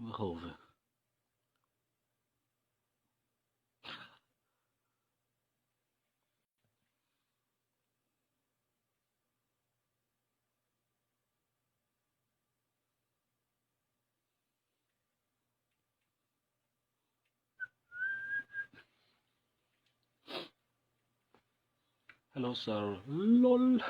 Behalve. Hello, sir. LOL.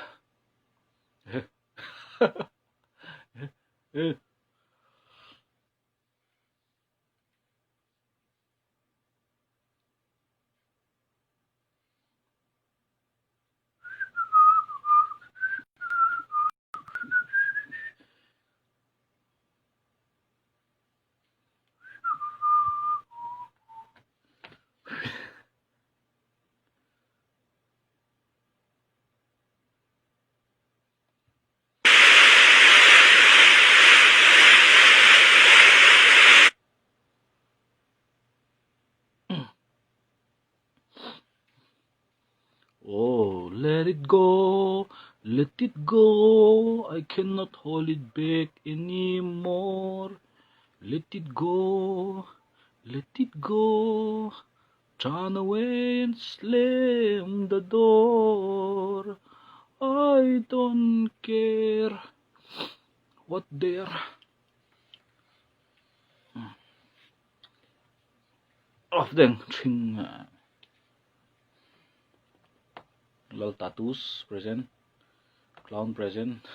Oh, let it go, let it go. I cannot hold it back anymore. Let it go, let it go. Turn away and slam the door. I don't care what they're. Off then. Lol tattoos present. Clown present.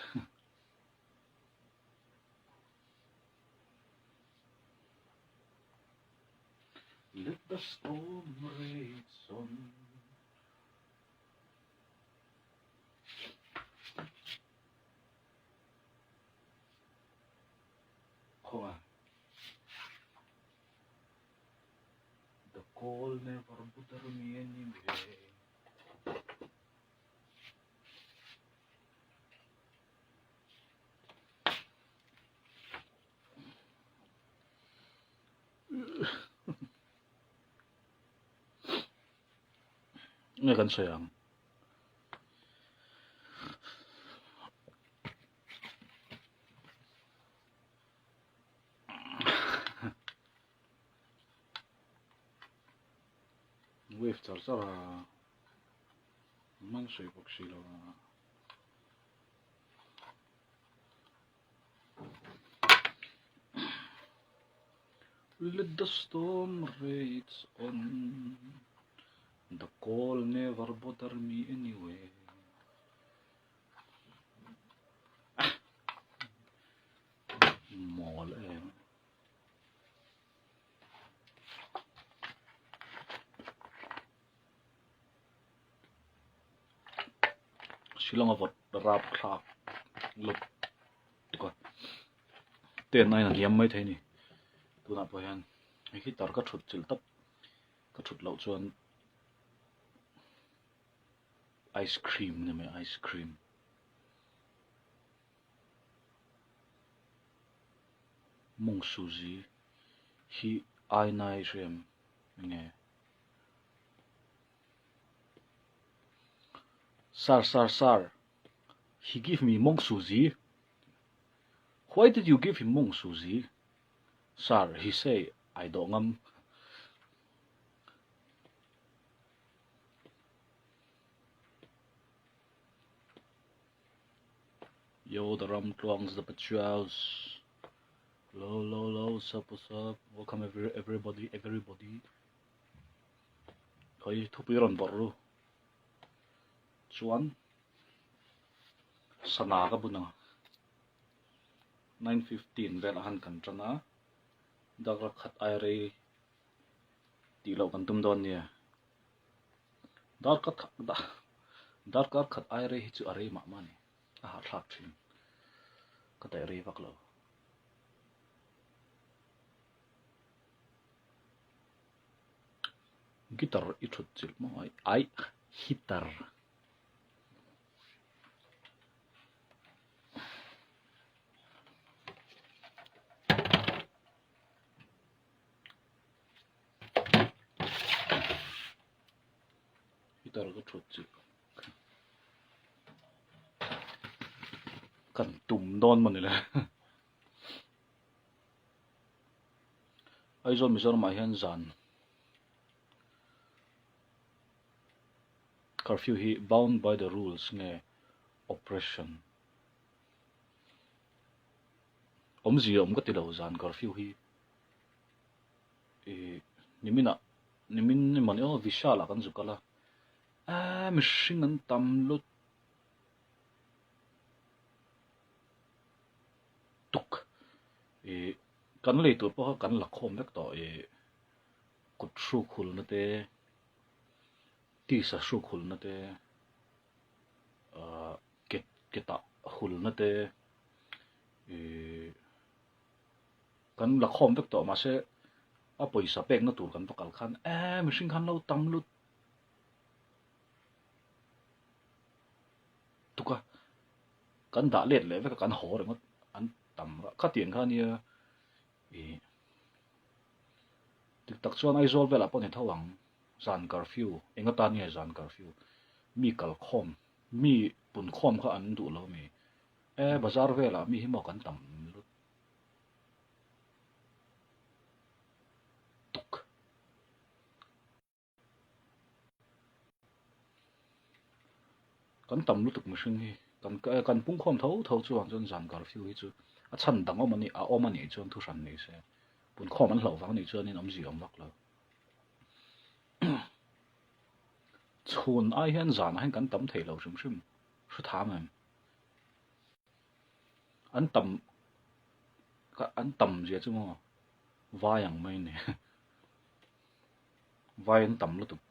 Let the storm rage on. Come on. The cold never bothered me anyway. Nga kan sayang. Wave charger man soy boxilo. Let the storm rage on. The cold never bothered me anyway. Mall Shillong of rap clap. Look. Tên này là hiếm mấy thế nhỉ? Tôi nạp vào yan. Khi tao có chụp chữ tấp, có chụp lậu chuan ice cream này mày ice cream. Mong suzy hi ai nai rem nghe. Sir, he give me mong suzy. Why did you give him mong suzy? Sir, he say I don't ngam. Yo, the rum clungs, the patrols. Low, sup, what's up? Welcome everybody. Koi thupiron boru. Chuan. Sana ka bunang. 9:15 vel ahan kan trana. Dagra khat aire. Tilo kan tum don niya. Darkar khat aire hi chu are ma mani. Ah thak thin. Katai re vaklo. Gitar itut chil mo ai hitar. Hitar ko chut chil. Kan tum don mo nila. Aizol Mizoram a hian zan curfew hi bound by the rules nge oppression omzi om ka tilo zan curfew hi nimin ni man o vishala kan zukala mishing an tamlut tuk kan le tur po kan lakhom vek to kut shu khul na te ti sa shu khul na te keta khul na te kan lakhom vek to ma se a poisa pek na tur kan pakal khan mishing khan lo tamlut tuka kan da let le vek kan hor ngot an tam ka tien khan ya tik tak chuan Aizol vela pon thawang zan curfew engatan nge zan curfew mi kal khom mi pun khom kha an du lo mi bazar vela mi hi mo kan tam lut tuk kan tam lut tuk mishing hi kan pung khom thau chuan chon zan curfew hi chu a chan dang om ani a om ani chuan thu ran nei se pun khom an hlo wang ni chuan in omzi om vak lo chun ai hian zan hein kan tam thei lo shim shu tham em an tam je chu mo vayang mai ne vai an tam lut tuk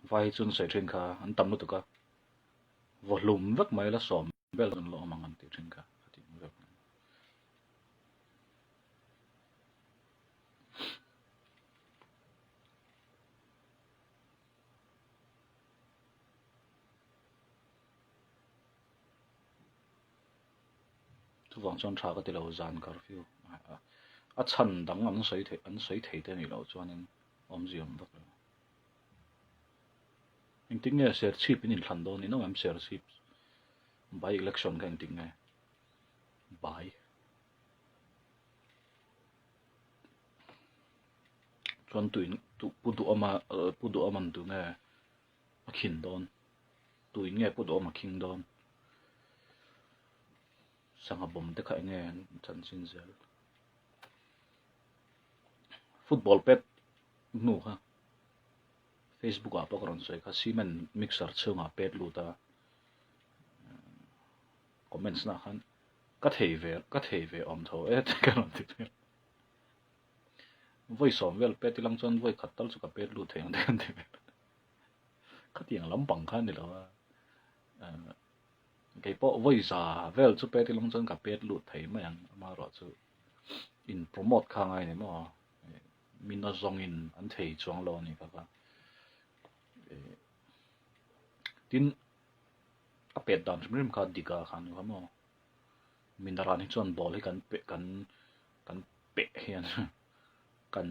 vai chun sai thren kha an tam lut tuk ka volume vak mai la som bel kan lo mang an ti thren kha tu wang chon tha ka ti lo zan curfew a chan dang an sei thei te ni lo chuan in omzi om vak lo ting nge ser chip in thlan do ni no am ser chip by election kan ting nge by chuan pudu ama tu nge a khin don tuin nge pudu ama king don sanga bom te kha nge chan sin zel football pet nu ha Facebook a pokron soi kha cement mixer chunga pet luta comments na khan ka thei ve om tho kan ti voi som vel pet lang chon voi khatal chu ka pet lu theng den ti ka tiang lam pang khan ni lo cái bộ voi già vel chu pet lang chon ka pet lu thei ma yang ma ro chu in promote kha ngai ni mo min na zong in an thei chuang lo ni ka tin a pet dan rim kha dika khan ka mo min da ran chon bol hi kan pe hian kan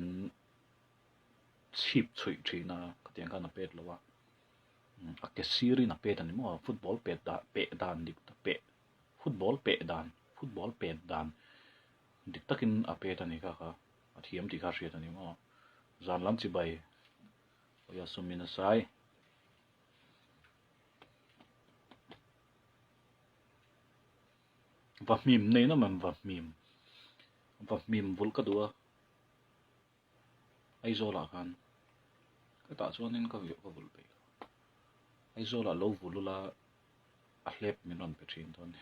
chip chui thina ka tiang kan a pet lo wa a ke siri na pet ani mo football pet dan dik ta pe football pet dan dik takin a pet ani ka a thiam ti kha hriat ani mo zan lam chi bai ya sumina sai va mim nei na man va mim vul ka dua Aizola kan ka ta chuan in ka vul pe Aizola lo vulula a hlep minon pe thin ton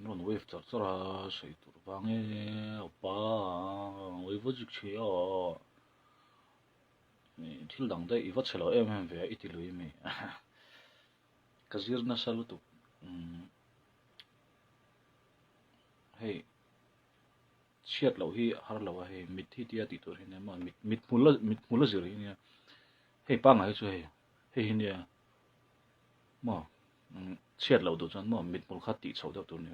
non wave chara sei tur wange opa wave jik cheo thil dang dai iwa chelo em ve itilui mi kazir na salutu hey chiat lo hi har lo he mit hi tia ti tur hin ma mit mula zir hi ne hey pa ngai chu he hi ne ma chiat lo do chan ma mit mul kha ti chho do tur ni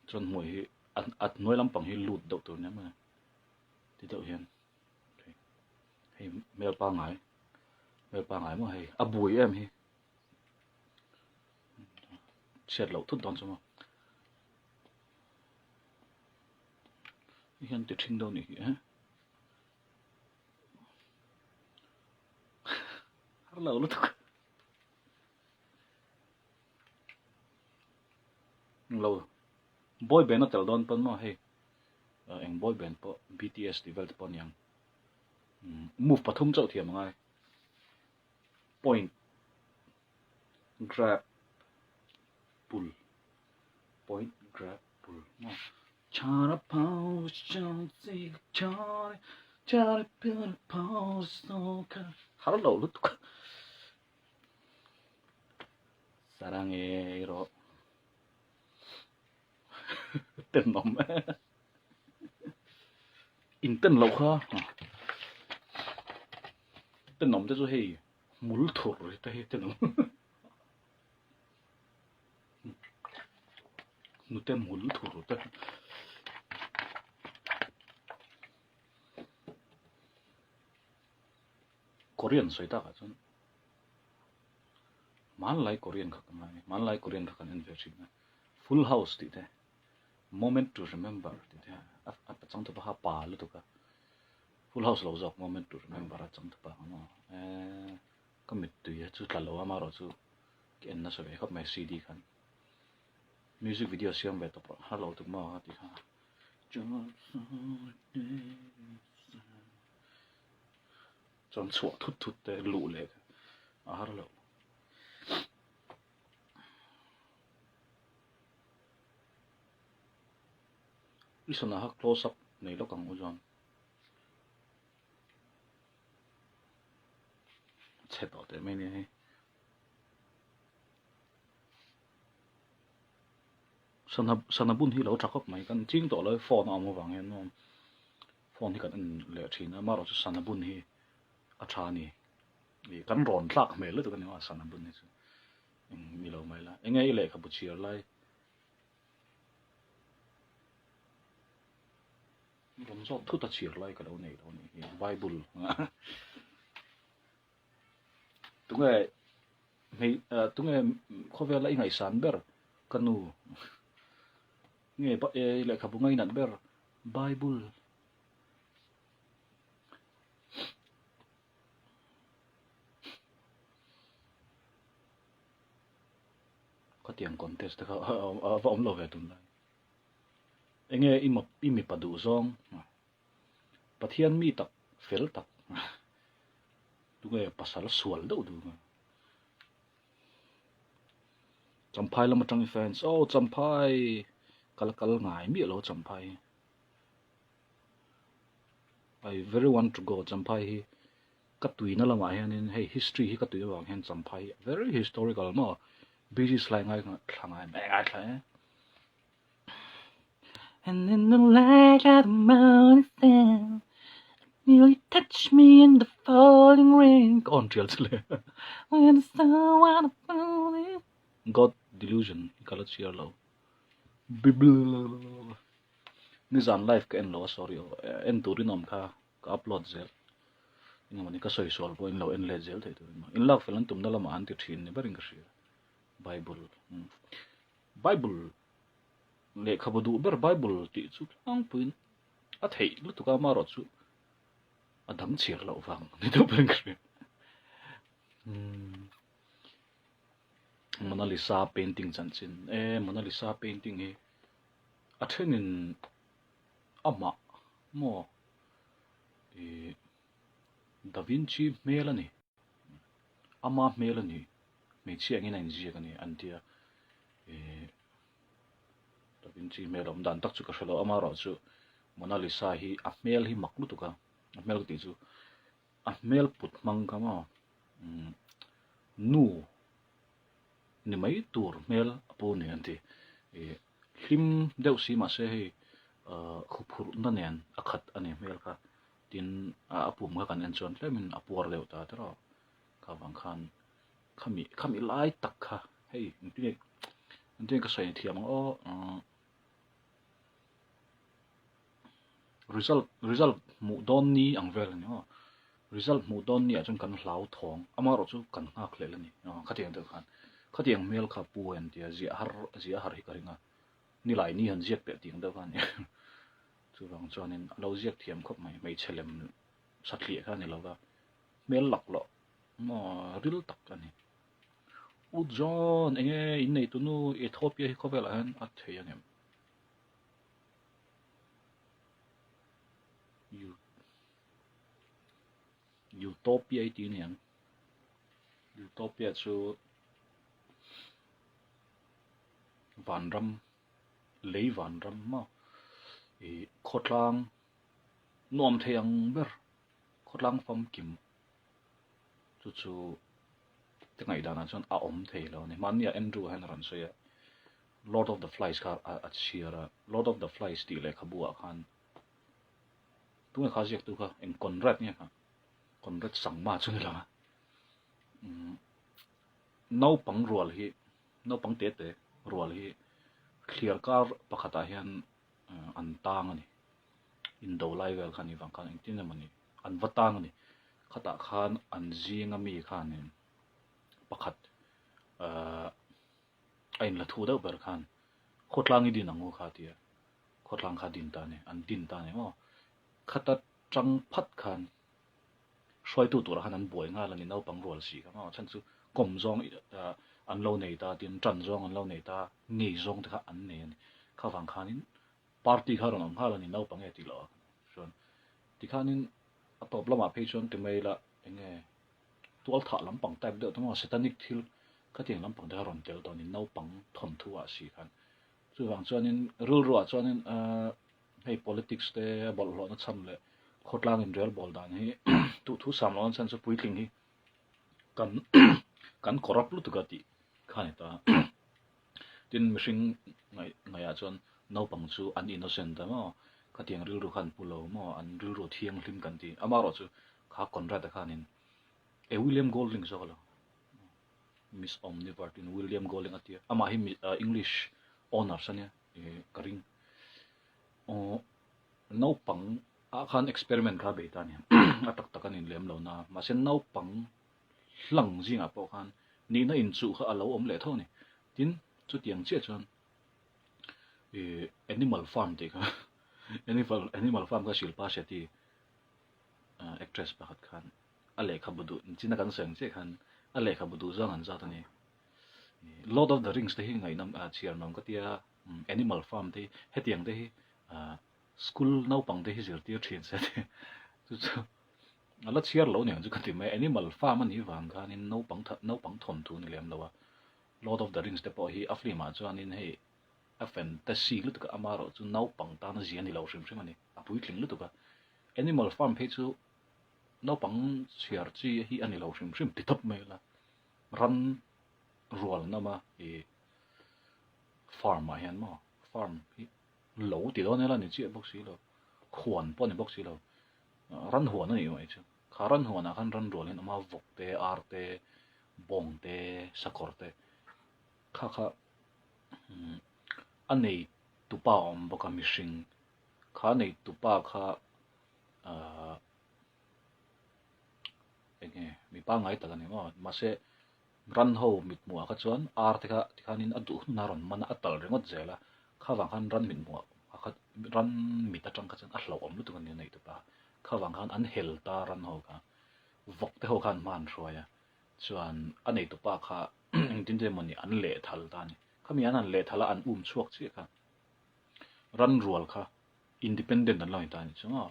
chon moi hi at noi lam pang hi lut do tur ne ma ti do hian hey mel pa ngai pa ngai mo hei abui em hi set lo thut don chuma hian ti thing do ni hi har lo lu tuk lo boy band tel don pan mo hei eng boy band po BTS develop pon yang move pathum chau thiam ngai point grab pull point grab pull no chara pau chang si chara pau so ka har lo lu tuk sarange ro tên nom in tên lâu ha tên nom thế rồi hay mul thor rồi thế tên nom nu tên mul thor rồi thế Korean soi ta cả chứ man lai Korean khắc này man lai Korean khắc anh về chuyện full house thì thế moment to remember thì thế à trong tập ha pa lu tuka full house lo jok moment to remember trong tập ha no có mít tùy chú cả lâu mà rồi chú cái nó sẽ về khắp mấy CD kan music video xem về tập hello tụi mà thì ha trong chuột thút thút để lụ lệ hello isana ha close up nei lo kang ujon che to te me ni sanabun hi lo thakop mai kan ching to loi phone am wang hen no phone hi kan an le thina ma ro sanabun hi a tha ni kan ron tlak me le to kan wa sanabun ni chu mi lo mai la engai le kha bu chiar lai rom zo thu ta chiar lai ka lo nei bible tunge khovel la ingai san ber kanu nge ba le kha bu ngai nan ber bible có tiếng contest ka va om lo ve tun lai enge imi padu zong pathian mi tak fel tak tunge pasal sual do du champai lam atang fans champai kal ngai mi lo champai I very want to go champai hi katui na lama hian hey history hi katui wang hian champai very historical mo busy slai ngai thangai me ngai thai and in the light of the morning sun will you touch me in the falling rain on trial chile when someone falling God delusion kalat share lo bible nizan life ka en lo sorry en turinom ka upload zel ingmani ka soi sol po in lo en le zel thei tu in lak felan tum dala ma an ti thin ni baring ka share bible le khabadu ber bible ti chu ang puin a thei lu tu ka ma ro chu adam chir lo wang ni to bang kre Mona Lisa painting chanchin Mona Lisa painting hi a thenin ama mo Da Vinci melani ama melani me chiang in ji ka ni antia Da Vinci melom dan tak chu ka shalo ama ro chu Mona Lisa hi a mel hi maklu tu ka a mel ti chu a mel put mang ka ma nu ni mai tur mel apo ni anti him deu si ma se hi khupur na nen akhat ani mel ka tin apum ka kan en chon tlemin apor leu ta tro ka wang khan khami lai tak kha hei nti ka sai thiam result mu don ni ang vel ni result mu don ni achun kan hlau thong amaro chu kan ngak le lani khatiang de khan khatiang mel kha pu en tia zia har hi karinga ni lai ni han ziak pe ting de khan chu rang chuanin lo ziak thiam khop mai chelem satli kha ni lawa mel lak lo mo ril tak ani u john enge in nei tu nu Ethiopia hi khovel an at theyangem utopia ti niang utopia chu vanram lei vanram ma khotlang nom theyang ber khotlang fam kim chu tengai dana chon a om thei lo ni mania Andrew han ran so ya Lord of the Flies kha at shira Lord of the Flies ti le khabua khan tu kha jek tu kha en Conrad nya kha Conrad sangma chun la nau pang rual hi nau pang te rual hi clear car pakhata hian an tang ani in do lai wel khan ni wang khan in tin mani an watang ani khata khan an jinga mi khan in pakhat ain la thu da ber khan khotlang din angu kha tia khotlang kha din ta ne an din ta ne mo khata chang phat khan soi tu tur han an boi nga la ni nau pang rol si ka ma chan chu kom zong an lo nei ta tin tran zong an lo nei ta ngi zong ta an ne kha wang khan in party kha ron ha la ni nau pang e ti lo son ti khan in atop lama phe chon ti mai la enge tual tha lam pang type de to ma satanic thil ka tiang lam pang da ron tel to ni nau pang thon thu a si khan chu wang chuan in rul ro chuan in hei politics te bol lo na cham le khotlang in real bol dan hi tu thu sam lon san chu puitling hi kan kan corrupt lu tu ga ti khani ta tin mishing ngai a chuan nau pang chu an innocent da mo ka tiang ril ru khan pulo mo an ril ro thiang hlim kan ti amaro chu kha Conrad khanin William Golding so lo Miss Omnipart in William Golding atia ama hi English honors ania karing no pang a khan experiment kha be ta ni atak takan in lem lo na ma sen no pang hlang jinga po khan ni na in chu kha alo om le tho ni tin chu tiang che chon animal farm te kha animal farm ka shilpa sheti actress pakhat khan ale khabudu china kan seng che khan ale khabudu zang an za ta ni Lord of the Rings te hi ngai nam a chiar nam ka tia animal farm te hetiang te hi school nau pang te hi zir tir thin se te chu ala chiar lo ne chu kan ti mai animal farm ani wang khan in nau pang thon thu ni lem lawa Lord of the Rings te po hi afli ma chuan in hei a fantasy lu ka amaro chu nau pang ta na zian ni lo shim shim ani a pui tling lu ka animal farm phe chu nau pang chiar chi hi ani lo shim shim ti thap mai la ran rual na ma farm ma hian mo farm hi lo ti lo ne la ni chi box si lo khwan po ni box si lo ran huan ani mai chu kha ran huan a khan ran rual in ama vok te ar te bong te sakor te kha anei tupa om boka mishing kha nei tupa kha enge mi pa ngai ta ni mo ma se ran ho mit mu kha chuan ar te khanin adu na ron mana atal rengot zela kha wang khan ran mit mu kha ran mi ta tang kha chan a hlo om lu tu kan nei tupa kha wang khan an hel ta ran ho ka vok te ho khan man hroya chuan anei tupa kha tin te mani an le thal ta ni khami an le thala an chuak chi kha ran rual kha independent an lai ta ni chunga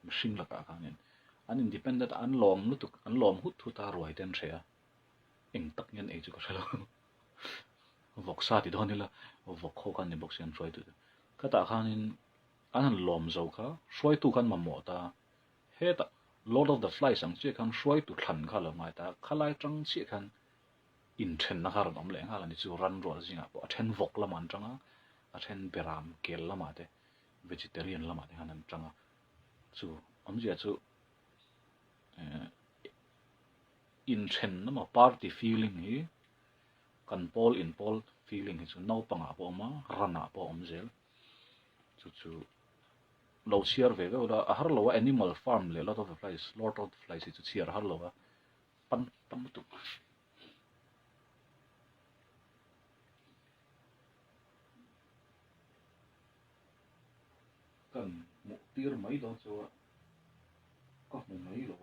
machine la ka khanin an independent an lom lu tu an lom hut thu ta roi ten threa eng tak ngen e chu ka thalo vok sa ti don la vok kho kan ni box an roi tu ka ta khanin an lom zo kha roi tu kan ma mo ta he ta Lord of the Flies ang che kan roi tu thlan kha lo ngai ta khalai tang che kan in then na har dom le nga la ni chu ran ro jinga po then vok la man tanga a then beram kel la ma te vegetarian la ma te hanan tanga chu amjia chu in then na ma party feeling hi kan pol in pol feeling hi chu no panga po ma rana po omzel chu lo share ve ga la har lo animal farm le lot of the flies lot of the flies is share har lo pan pan tu kan mu tir mai lo cho ka mu mai lo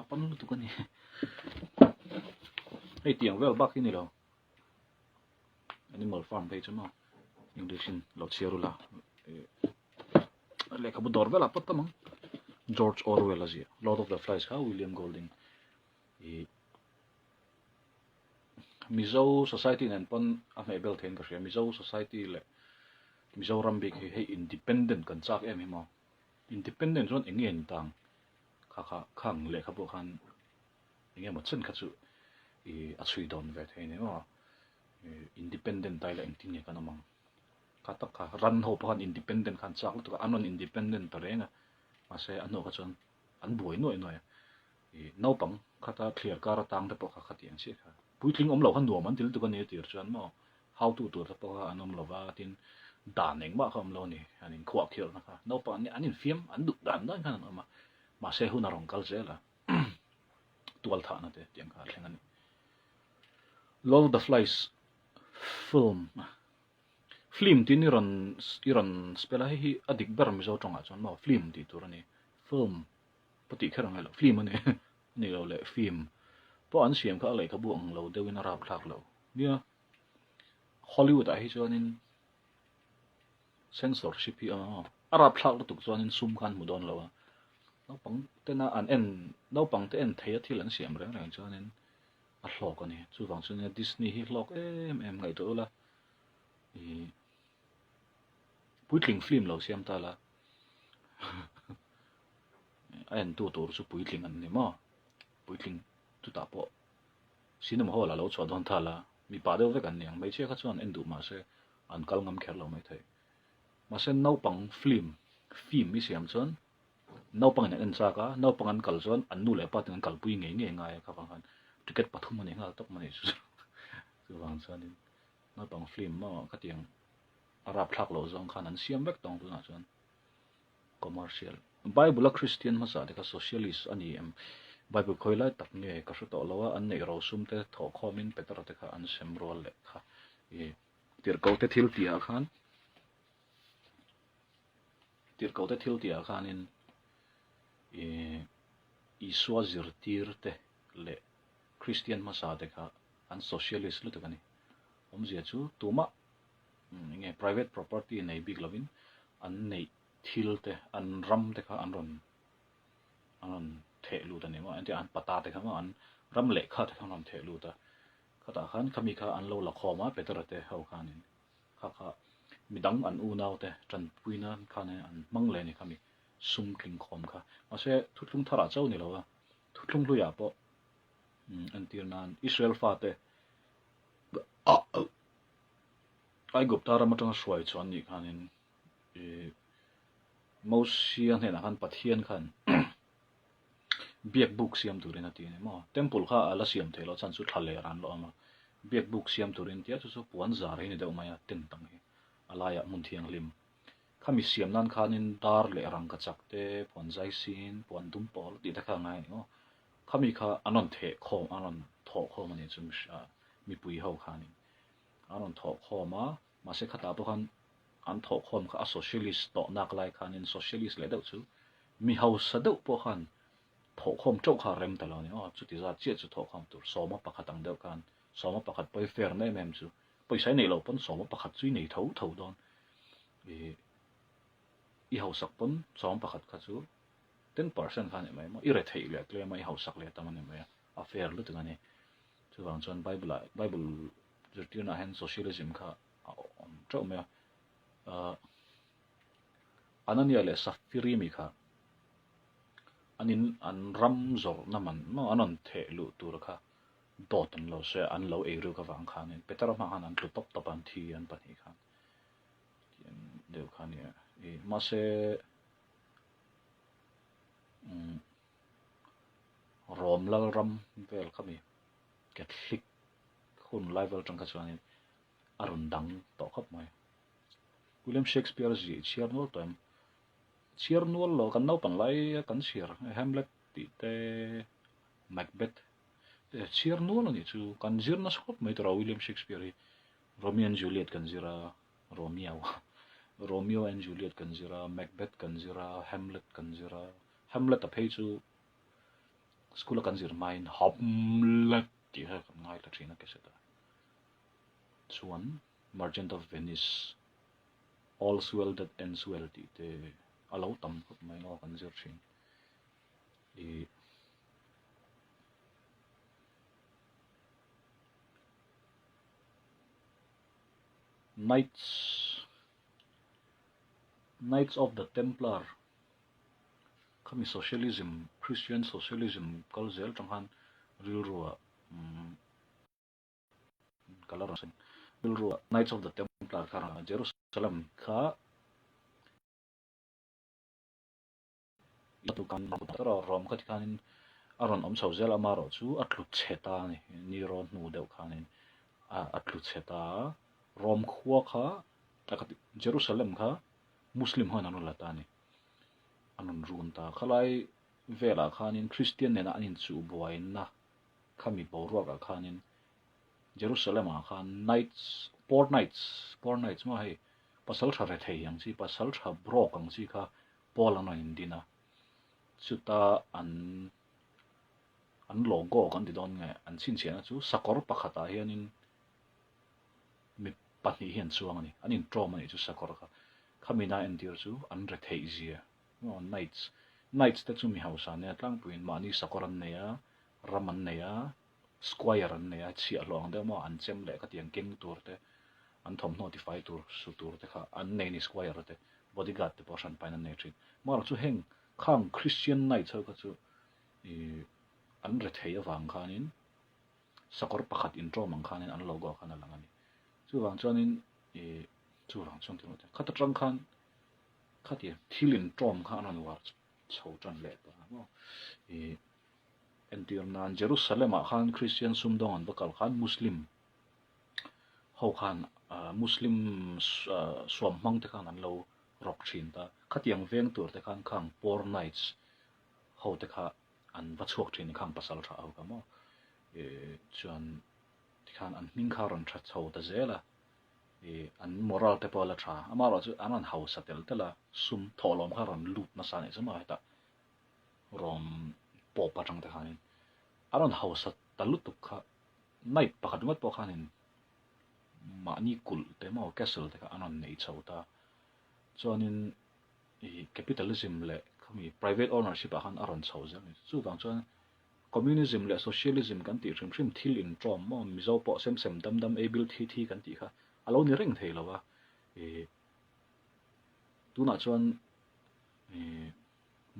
apan tu kan ni hey tiang well back ini lo animal farm page ma English in lo share la le ka bu dor vela pat tamang George Orwell azia Lord of the Flies ha William Golding Mizo society nen pon a me bel then ka ria Mizo society le Mizo rambik he independent kan chak em mo independent zon engin tang kha khang le kha bo khan engem ma chen kha chu a chui don ve the ne mo independent tai la engtin ne kan amang kha tak kha ran ho pan independent kan chak lu to anon independent ta renga ma se ano ka chon an buai noi noi nau pang kha ta clear kar tang de po kha khatiang che kha puitling om lo khan nuam an til tu kan ne tir chan mo how to tur ta po kha anom lo wa tin dan eng ma kham lo ni anin khwa khil na kha nau pa ni anin fiam an du dan dan kan ma se hu na rong kal je la tual tha na te tiang kha thlengan Lord of the Flies film tin iran spela hi adik ber mi zo tonga chon ma film ti turani film pati kharang la film ani ni lo le film po an siam kha le ka bu ang lo de win arab thak lo nia Hollywood a hi chonin censorship hi arab thak lo tuk chonin sum khan mu don lo no pang te na an en no pang te en thei thil an siam reng reng chonin a hlok ani chu wang chune Disney hi hlok em ngai to la puitling film lo siam ta la en tu tur su puitling an ni ma puitling tu ta po sinema hall lo chwa don tha la mi pa de ve kan niang mai che kha chuan en du ma se an kal ngam kher lo mai thei ma se no pang film mi siam chon no pang en cha ka no pang an kal chon an nu le pa tin kal pui nge ngai ka pang han ticket pathum ani ngal tok mani chu wang chuan no pang film ma ka tiang arab thak lo zong khan an siam vek tong tu na chuan commercial Bible Christian ma sa de ka socialist ani em Bible khoila tak nge ka hru to lawa an nei ro sum te tho khomin petar te kha an sem rol le kha tir ko te thil tia khan in iswa zirtir te le Christian ma sa de kha an socialist lu te kani zia chu tuma nge private property nei big lovin an nei thil te an ram te kha an ron the lu ta ne ma an te an pata te kha ma an ram le kha te kha ron the lu ta khata khan khami kha an lo la khoma peter te ho khan in kha midang an u naw te tran puina kha ne an mang le ni khami sum kling khom kha ma se thutlung thara chau ni lo wa thutlung lu ya po an tir nan Israel fa te ai gup tara matang shwai chuan ni khanin mosian hena khan pathian khan biak book siam turin ati ne mo temple kha ala siam thelo chan chu thale ran lo ma biak book siam turin tia chu puan zar hi ne de maya ten tang hi alaya mun thiang lim khami siam nan khanin dar le rang ka chak te pon jai sin pon dum pol ti ta kha ngai no khami kha anon the khom anon tho khom ani chum sha mi pui ho khanin anon tho khoma ma se khata bo khan an tho khom kha socialist to nak lai khanin socialist le deuh chu mi ho sa deuh po khan tho khom chau kha rem ta lo ni chu ti za che chu tho khom tur soma pakhatang deuh khan soma pakhat poi fair nei mem chu poi sai nei lo pon soma pakhat chui nei tho don i ho sak pon soma pakhat kha chu 10% khan mai mo i re thei le kle mai ho sak le ta man mai a fair lu tu ngani chu wang chon bible zirtina hen socialism kha chau me anania le safiri mi kha anin an ram zor naman no anon the lu tur kha dot an lo se an lo e ru ka wang khan in petara ma han an tu top top an thi an pani khan deu khan ya ma se rom lal ram vel khami catholic hun level trong cái chuan arun dang to khop mai William Shakespeare ji chiar nual toem chiar nual lo kan no pan lai kan chiar Hamlet ti te Macbeth chiar nual ani chu kan zir na khop mai to William Shakespeare Romeo and Juliet kan zira Romeo and Juliet kan zira Macbeth kan zira Hamlet kan zira Hamlet a phei chu school kan zir main Hamlet ti ha kan ngai ta thina ke seta chuan Merchant of Venice all's well that ends well ti te alo tam khop mai no kan zir thin e Knights of the Templar kami socialism Christian socialism kalzel tanghan rilruwa kalar sen rilruwa Knights of the Templar kara Jerusalem kha tu kan tara rom khat khanin aron om chawzel amaro chu atlut cheta ni ron nu deuh khanin atlut cheta rom khuwa kha takati Jerusalem kha Muslim han anu latani anun runta khalai vela khanin Christian nena anin chu buain na khami borwa ka khanin Jerusalem a khan poor nights ma hai pasal thare thei yang chi pasal tha brok ang chi kha polana indina chuta an logo kan ti don nge an chin chena chu sakor pakhata hianin mi pahni hian chuang ani anin trom ani chu sakor kha khamina endir chu an re thei zia no nights te chu mi hausa ne tlang puin mani sakoran ne ya raman ne ya squire an ne ya chi along de mo an chem le ka tiang king tur te an thom notify tur su tur te kha an ne ni squire te bodyguard te portion paina ne trin mar chu heng khang Christian nights ka chu an re thei awang khanin sakor pakhat in trom ang khanin an logo khana langani chu wang chuanin chu wang chung ti khata tang khan khati thilin trom khan an war chho tan le pa no entir nan Jerusalem a khan Christian sumdong an bakal khan Muslim ho khan Muslim swam mang te khan an lo rok thin ta khatiang veng tur te khan khang poor nights ho te kha an bachok thin khang pasal tha au ka mo chuan khan an ning kha ron tha chho ta zela an moral te pawla tha amaro chu anan house satel tela sum tholom kha ron lut na sa ne chama ta rom po patang te khanin aron house talut tu kha night pakhat mat po khanin mani kul te mo castle te kha anan nei chauta chuanin capitalism le khami private ownership a khan aron chho jang chu wang chuan communism le socialism kan ti thrim thil in trom mo mizo po sem dam able thi kan ti kha alo ni reng thei lawa tuna chuan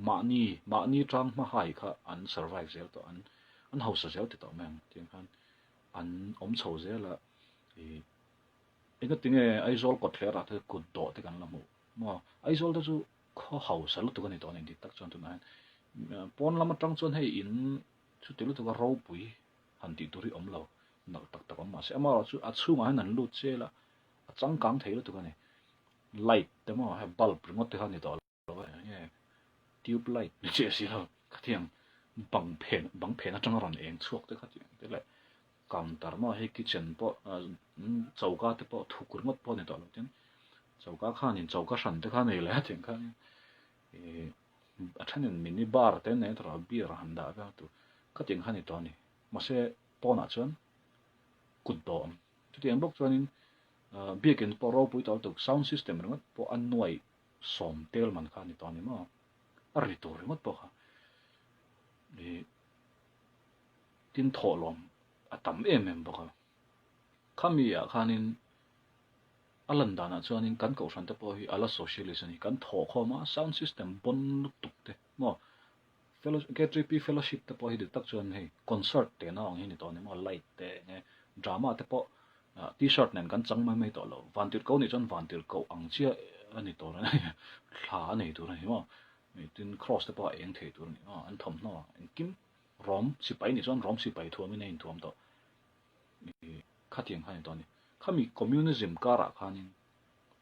mani tang ma hai kha an survive zel to an house zel ti to meng tin khan an om chho zela enga tinge aizol ko thlera the kut do te kan lamu mo aizol ta chu kho house lu tu kan to ni tak chuan tu na pon lama tang chuan hei in chu tilu tu ka ro pui han ti turi om lo nak tak ma se ama chu a chunga han an lu chela a chang kang thei lu tu kan light te mo ha bulb ringot te han ni to lo tube light ni che si lo khathiam bang phen atang ron eng chuak te khati te le counter ma he kitchen po chauka te po thukur ngot po ni to lo tin chauka khanin chauka san te khan nei le tin khan athanin mini bar te ne tra beer handa ga tu khating khani to ni ma se po na chon kut do tu tiang bok chuanin biakin po ro pui to sound system ringot po an noi som tel man khani to ni ma ari to ringot po kha tin tholom atam em bok khami ya khanin alanda na chuanin kan ko san te po hi ala socialism ni kan tho kho ma sound system bon tuk te mo fellowship te po hi de tak chuan hei concert te na ang hi ni to ni mo light te ne drama te po t-shirt nen kan chang mai to lo vantirhkoh ni chuan vantirhkoh ang chia ani to na thla nei tur ni mo tin cross te po eng thei tur ni an thom no kim rom sipai ni chuan rom sipai thuam ni nei thuam to khát tiếng hay đó nè khami communism cara khanin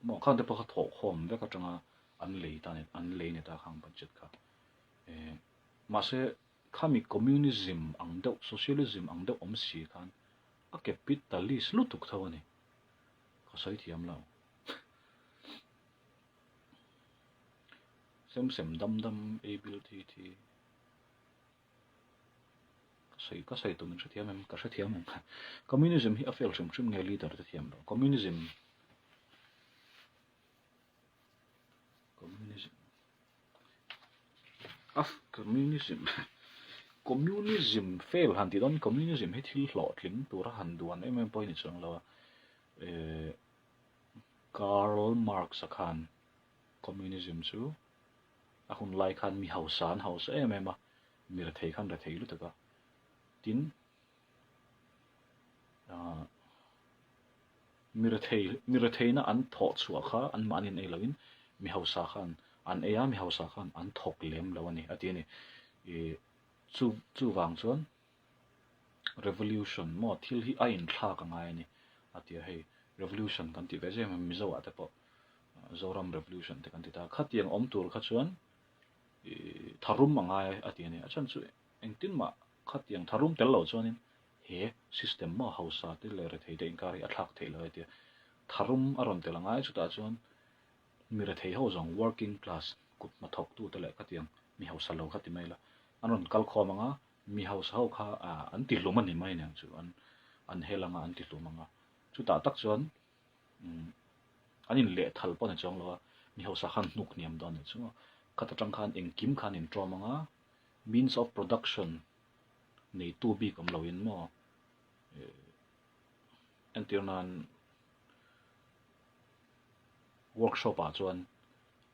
mo khan te pa tho khom ve ka changa an lei ne ta khang budget kha ma se khami communism ang deuh socialism ang deuh om si khan a capitalist lu tuk thaw ni ka sai thiam lo sem dam ability thi ka sai tu min thiam em ka sa thiam em communism hi a fail sem nge leader te thiam lo communism communism fail han ti don communism he thil hlo tling tura han duan em point chang lo Karl Marx khan communism chu a hun lai khan mi hausan house em mi ra thei khan ra thei lu taka tin mi ra thei na an tho chua kha an manin ei lawin mi hausa khan an eya mi hausa khan an thok lem lo ani ati ni chu wang chuan revolution mo thil hi a in thla ka ngai ni ati hei revolution kan ti ve jem mi zo ate po zoram revolution te kan ti ta khatiang om tur kha chuan tharum mangai ati ni achan chu engtin ma khatiang tharum tel lo chuanin he system mo hausa te le re thei de inkari athak thei lo ati tharum aron te langai chu ta chuan mi ra thei ho zong working class kut ma thok tu te le khatiang mi hausa lo khati mai la anon kal kho manga mi hausa ho kha an ti luma ni mai nang chu an helanga an ti lumanga chu ta tak chuan anin le thal pon chong lo mi hausa khan nuk niam don chu khata tang khan eng kim khan in trawmanga means of production nei tu bi kam lo in mo antirnan workshop a chuan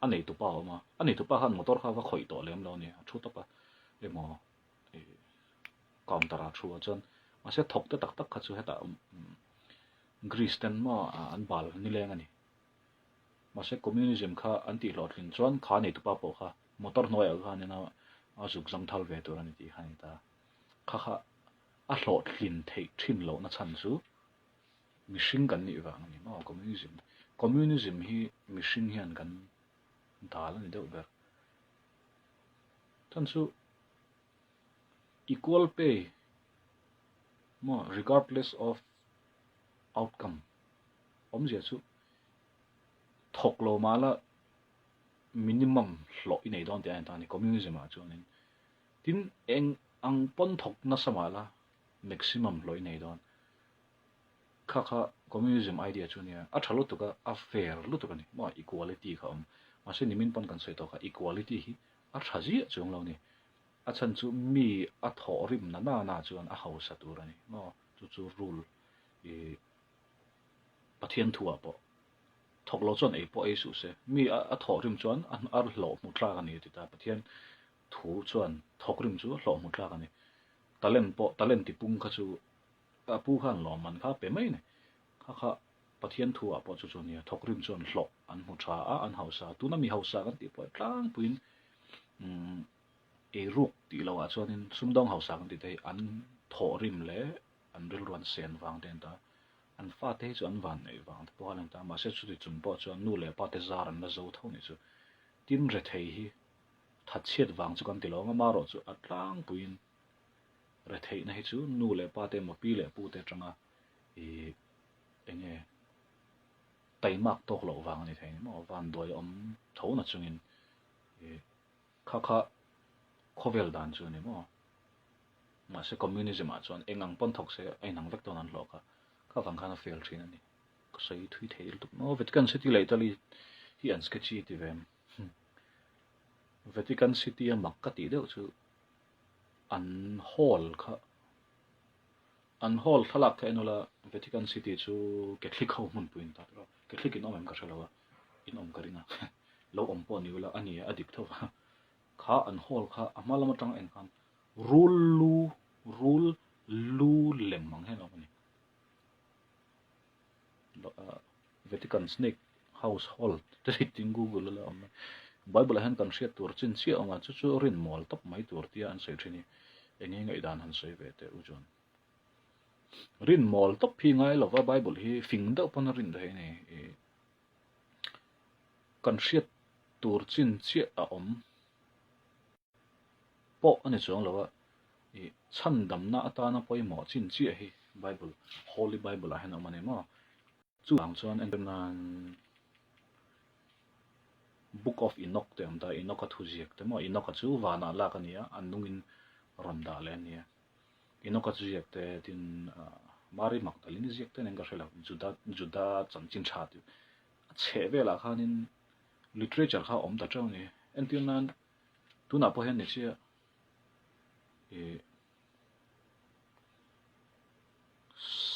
anei tu pa ma anei tu pa han motor kha wa khoi to lem lo ni thu ta pa emo counter a thu chuan ma se thok te tak tak kha chu heta greece ten ma an bal ni leng ani ma se communism kha anti lot rin chuan kha nei tu pa po kha motor noi a kha ne na a zuk zang thal ve tur ani ti kha ni ta kha a hlot hlin thei thin lo na chan chu mishing kan ni wa ni ma communism hi mishing hian kan dal ni deuh ber tan chu equal pay mo regardless of outcome om je chu thok lo mala minimum hlo i nei don te an ta ni communism a chuan tin eng ang pon thok na samala maximum hlo i nei don kha communism idea chunia a thalo tuka a fair lu tuka ni mo equality kha ma se nimin pon kan soi to kha equality hi a thaji chung lo ni a chan chu mi a tho rim na chuan a hausa tur ani mo chu rule pathian thua po thok lo chuan ei po ei su se mi a tho rim chuan an ar hlo mu tla ani ti ta pathian thu chuan thok rim chu hlo mu tla ani talent ti pung kha chu a pu khan lo man kha pe mai ne kha pathian thua po chu chuan ya thok rim chuan hlo an mu tha a an hausa tu na mi hausa kan ti po tlang puin e ruk ti lo a chuan in sumdong hausa kan ti dei an tho rim le an ril ron sen wang den ta an fa te chu an van nei wang po halang ta ma se chu ti chun po chuan nu le pa te zar an la zo tho ni chu tin re thei hi that chet wang chu kan ti lo ma ro chu atlang puin re thei na hi chu nu le pa te ma pi le pu te tanga enge tai mak tok lo wang ni thein mo van doi om tho na chungin kha khovel dan chu ni mo ma se communism a chuan engang pon thok se ai nang vek ton an lo kha wang khana fail thin ani ko sei thui thei tu mo Vatican City laitali hi an sketchy ti vem Vatican City a mak ka ti deuh chu an hall thalak kha enola Vatican City chu Catholic ho mun puin ta ro Catholic in omem ka thalawa in om karina lo om po ni wala ani adik tho kha an hall kha amala matang en khan rule lu lem mang he no ni Vatican snake household te tin Google la om Bible han kan sia tur chin sia anga chu rin mol top mai tur tia an sei thini engi ngai dan han sei ve te ujon rin mol top phi ngai lova bible hi fing deuh pon rin dei ni kan hriat tur chin chia a om po ani chuang lova chan damna atana poimo chin chia hi bible holy bible a hen amani ma chu ang chuan endan book of enoch te am da enoch a thujiak te mo enoch a chu wana la ka nia annungin ronda le nia enoch a thujiak te tin mari magdalene jiak te neng ka hrela juda chanchin tha tu che vela khanin literature kha om ta chaw ni entinan tuna po hen ni chia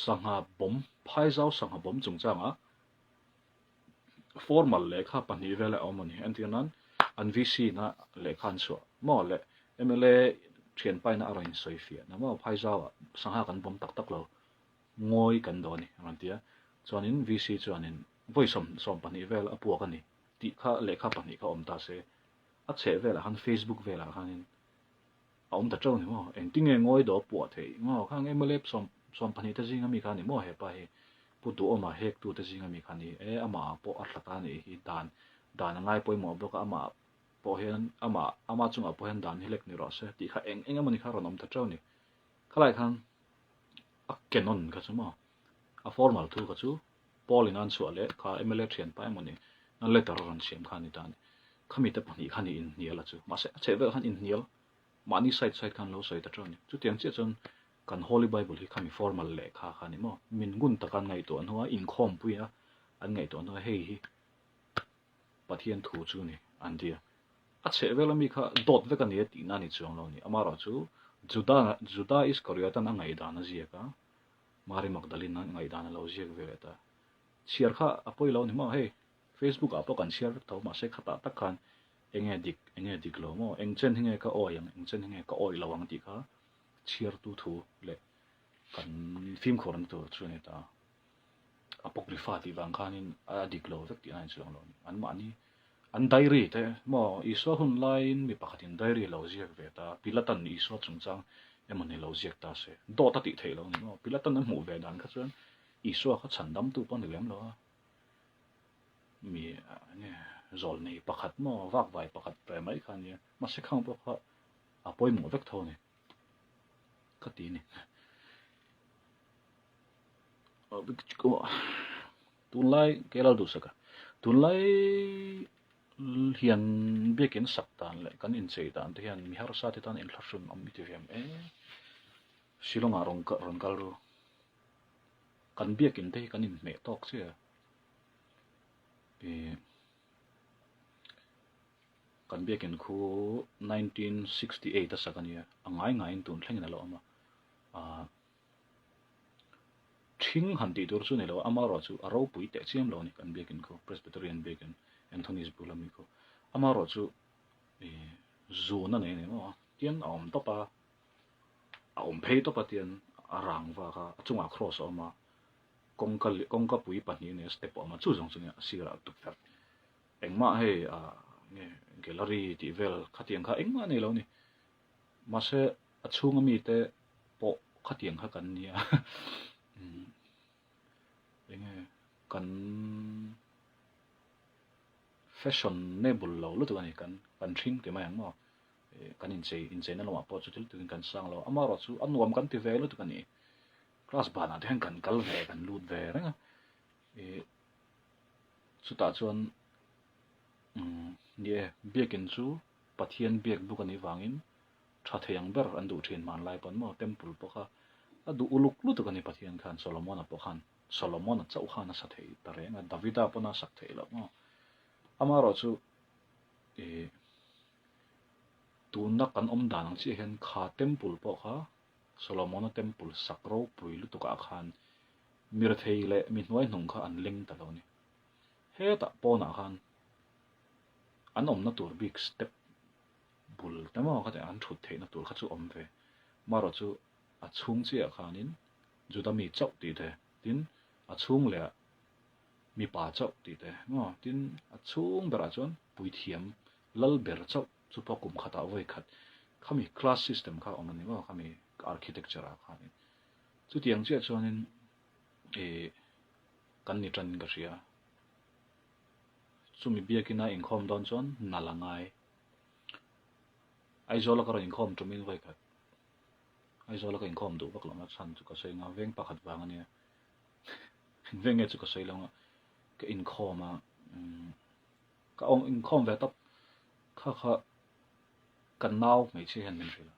sangha bom phai zau sangha bom chung changa formal lekha pani vela omani entinan an vc na lekhan so mo le mla thian pai na aroin soifia na mo phai zau sangha kan bom tak tak lo ngoi kan do ni rantia chuanin vc chuanin voisom pani vel apu ka ni ti kha lekha pani ka om ta se a che vela han facebook vela khanin om ta chaw ni mo engtinge ngoi do pu thei mo khang mla som pani ta jinga mi kha ni mo he pa he putu oma hek tu te jinga mi khani ama po atlata ni hi dan ngai poi mo boka ama po hen ama chunga po hen dan hilek ni ro se ti kha eng amani kha ronom ta chaw ni khalai khan a kenon ka chuma a formal thu ka chu polin an chu ale kha mla thian pai moni na letter ron siam khani tan khami ta pani khani in niala chu ma se che ve khan in nial mani side khan lo soi ta chaw ni chu tiang che chon kan holy bible hi khami formal le kha khani mo min gun takan ngai to anwa in khom puya an ngai to anwa hei hi pathian thu chu ni an dia a che vela mi kha dot ve kan ye ti na ni chuang lo ni amara chu juda is koryatan a ngai da na zia ka mari magdalena ngai da na lo zia ve ta share kha apoi lo ni mo hei facebook apo kan share to ma se khata tak khan enge dik lo mo eng chen hinge ka oyang eng chen hinge ka oi lawang ti kha cheer tu thu le kan film khoran to chune ta apocrypha ti wang khanin adik lo vek ti an chuang lo an mani an diary te mo iso hun line mi pakhatin diary lo ziak ve ta pilatan iso chungchang emani lo ziak ta se do ta ti thei lo ni mo pilatan an mu ve dan kha chuan iso kha chandam tu pon lem lo mi ne zol nei pakhat mo wak vai pakhat pre mai khan ye ma se khang po kha apoi mo vek tho ni katini ko tunlai kelal du saka tunlai hian bekin saktan le kan in chei dan te hian mi har sa te tan in thlarsun am mi te vem silonga ron kal ru kan bekin te kan in me tok che kan bekin khu 1968 asakania angai tun thlengin lo ama thing han ti dur chu ne lo ama ro chu aro pui te chiam lo ni kan bekin khu presbyterian bekin anthony's bulami khu ama ro chu zu na ne mo tian om to pa om phei to pa tian arang wa ka chunga cross oma kongka pui pa ni ne step oma chu jong chu ne sira tu fer engma he nge gallery ti vel khatiang kha engma ne lo ni ma se achunga mi te po khatiang kha kan nia enge kan fashionable lo lu tu ani kan thing te mai ang mo kan in chei na lo ma po chu til tu kan sang lo ama ro chu anuam kan ti ve lu tu kan ni class ba na den kan kal ve kan lut ve renga chu ta chuan ye bekin chu pathian bek bu kan ni wangin tha theyang ber an du thin man lai pon mo temple po kha adu uluk lu tu kan ni pathian khan solomon po khan solomon chau khan sa thei ta renga davida pona sak thei lo mo ama ro chu tu na kan om danang chi hen kha temple po kha solomon temple sakro pui lu tu ka khan mir thei le mi hnuai hnung kha an ling ta lo ni he ta po na khan an om na tur big step bul ta mo kha an thut thei na tur kha chu om ve ma ro chu a chung chi a khanin judami chau ti the tin a chung le mi pa chau ti te mo tin a chung bera chon pui thiam lal ber chau chu po kum khata voi khat khami class system kha omani mo khami architecture a khani chu tiang che chuanin kan ni tran ka ria chumi biakina inkhom don chon nalangai aizola ka inkhom tumin vai khat aizola ka inkhom du bak lama chan chu ka sei nga veng pakhat wang ania veng e chu ka sei lama ka inkhoma ka ong inkhom ve tap kha kan nau mai che han min rila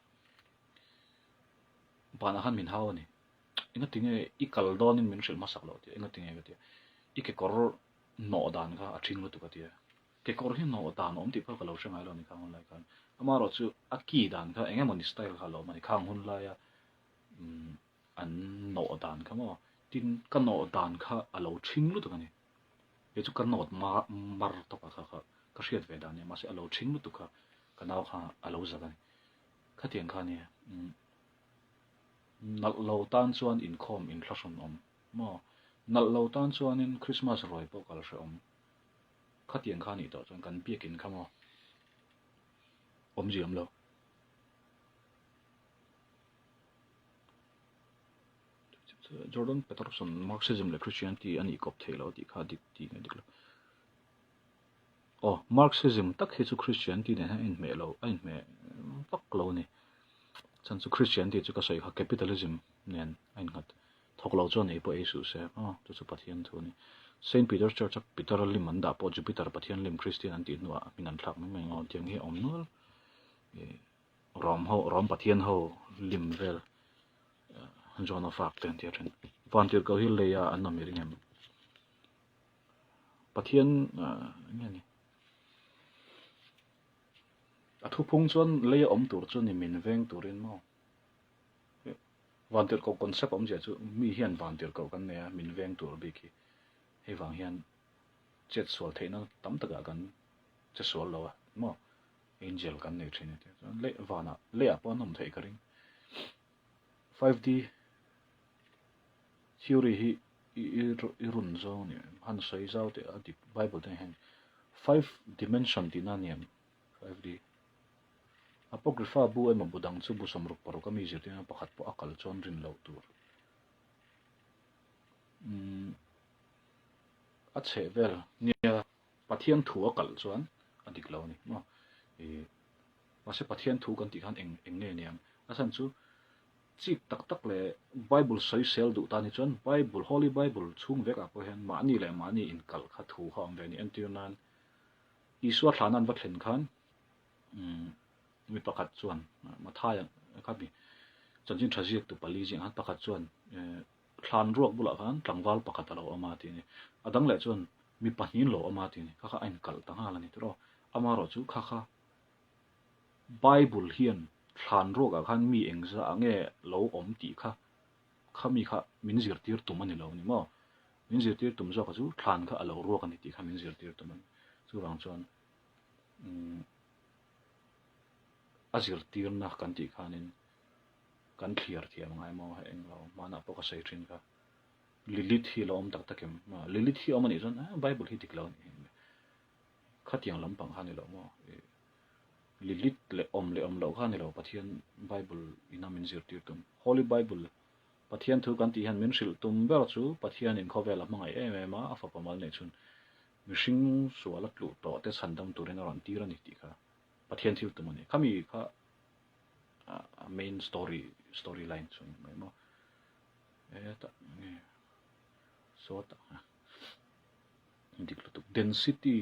bana han min haw ni inga tinge ikal donin min ril masak lo ti inga tinge ga ti ike kor no dan kha athin lu tu ka ti ke kor hi no dan om ti pa ka lo shangai lo ni khang lai kan amaro chu aki dan kha enge mon style kha lo mani khang hun la ya an no dan kha mo tin ka no dan kha alo thing lu tu ka ni e chu kan no mar to ka kha ka hriat ve dan ni ma se alo thing lu tu kha ka naw kha alo za ka ni kha tiang kha ni nal lo tan chuan in khom in thlasson om mo nal lo tan chuan in Christmas roi po kal hre om kha tiang kha ni to chuan kan biakin kha mo om jiam lo Jordan Peterson Marxism le Christianity ani kop thelo ti kha dik ti nge dik lo Marxism tak he chu Christianity ne in me lo in me pak lo ni chan chu Christianity chu ka sei kha capitalism nen ain ngat thoklo cho nei po esu se chu chu pathian thu ni Saint Peter Church of Peter lim man da po Jupiter pathian lim Christian an ti nuwa minan thak me me ngol tiang hi om nul rom pathian ho lim vel John of Arc ten tiatren vantirhkoh hi leya an namiringem pathian nge ni athu phung chuan leya om tur chu ni min veng turin mo vantirhkoh concept om je chu mi hian vantirhkoh kan ne min veng tur bi ki he wang hian chet sol theina tam taka kan che sol lo mo angel kan ne thine le wana le apon nom thei karing 5D theory hi irun zo ni han sei zau te adi bible te hen 5 dimension dinaniam 5D apocrypha bu ai mabudang chu bu somruk paru kami zirtina pakhat po akal chon rin lo tur a che vel nia pathian thu akal chuan adik lo ni mo mase pathian thu kan ti khan eng ne niam asan chu chik tak tak le bible soi sel du ta ni chon bible holy bible chung veka po hen mani le mani in kal kha thu hom ve ni antirnan iswa thanan va thlen khan mi pakhat chuan mathaya khabi chanchin thajik tu pali jing han pakhat chuan thlan ruak bula khan tlangwal pakhat alo ama ti ni adang le chuan mi pahnin lo ama ti ni kha ain kal tanga la ni tro amaro chu kha bible hian thlan ruak a khan mi engza ange lo om ti kha mi kha min zir tir tum ani lo ni mo min zir tir tum zo ka chu thlan kha alo ruak ani ti kha min zir tir tum an chu wang chuan azir tir na kan ti khanin kan clear thiam ngai mo ha eng lo mana po ka sei thin ka Lilith hi lo om tak takem Lilith hi om ani zon bible hi dik lo ni khatiang lampang hani lo mo Lilith le om lo khani lo pathian bible inamin zir tir tum holy bible pathian thu kan ti han min sil tum ber chu pathian in khovel mangai ma afa pamal ne chun mishing suala tlu to te sandam turin ron tira ni ti kha pathian thil tum ani khami kha main storyline chun mai mo ta so ta indik lu density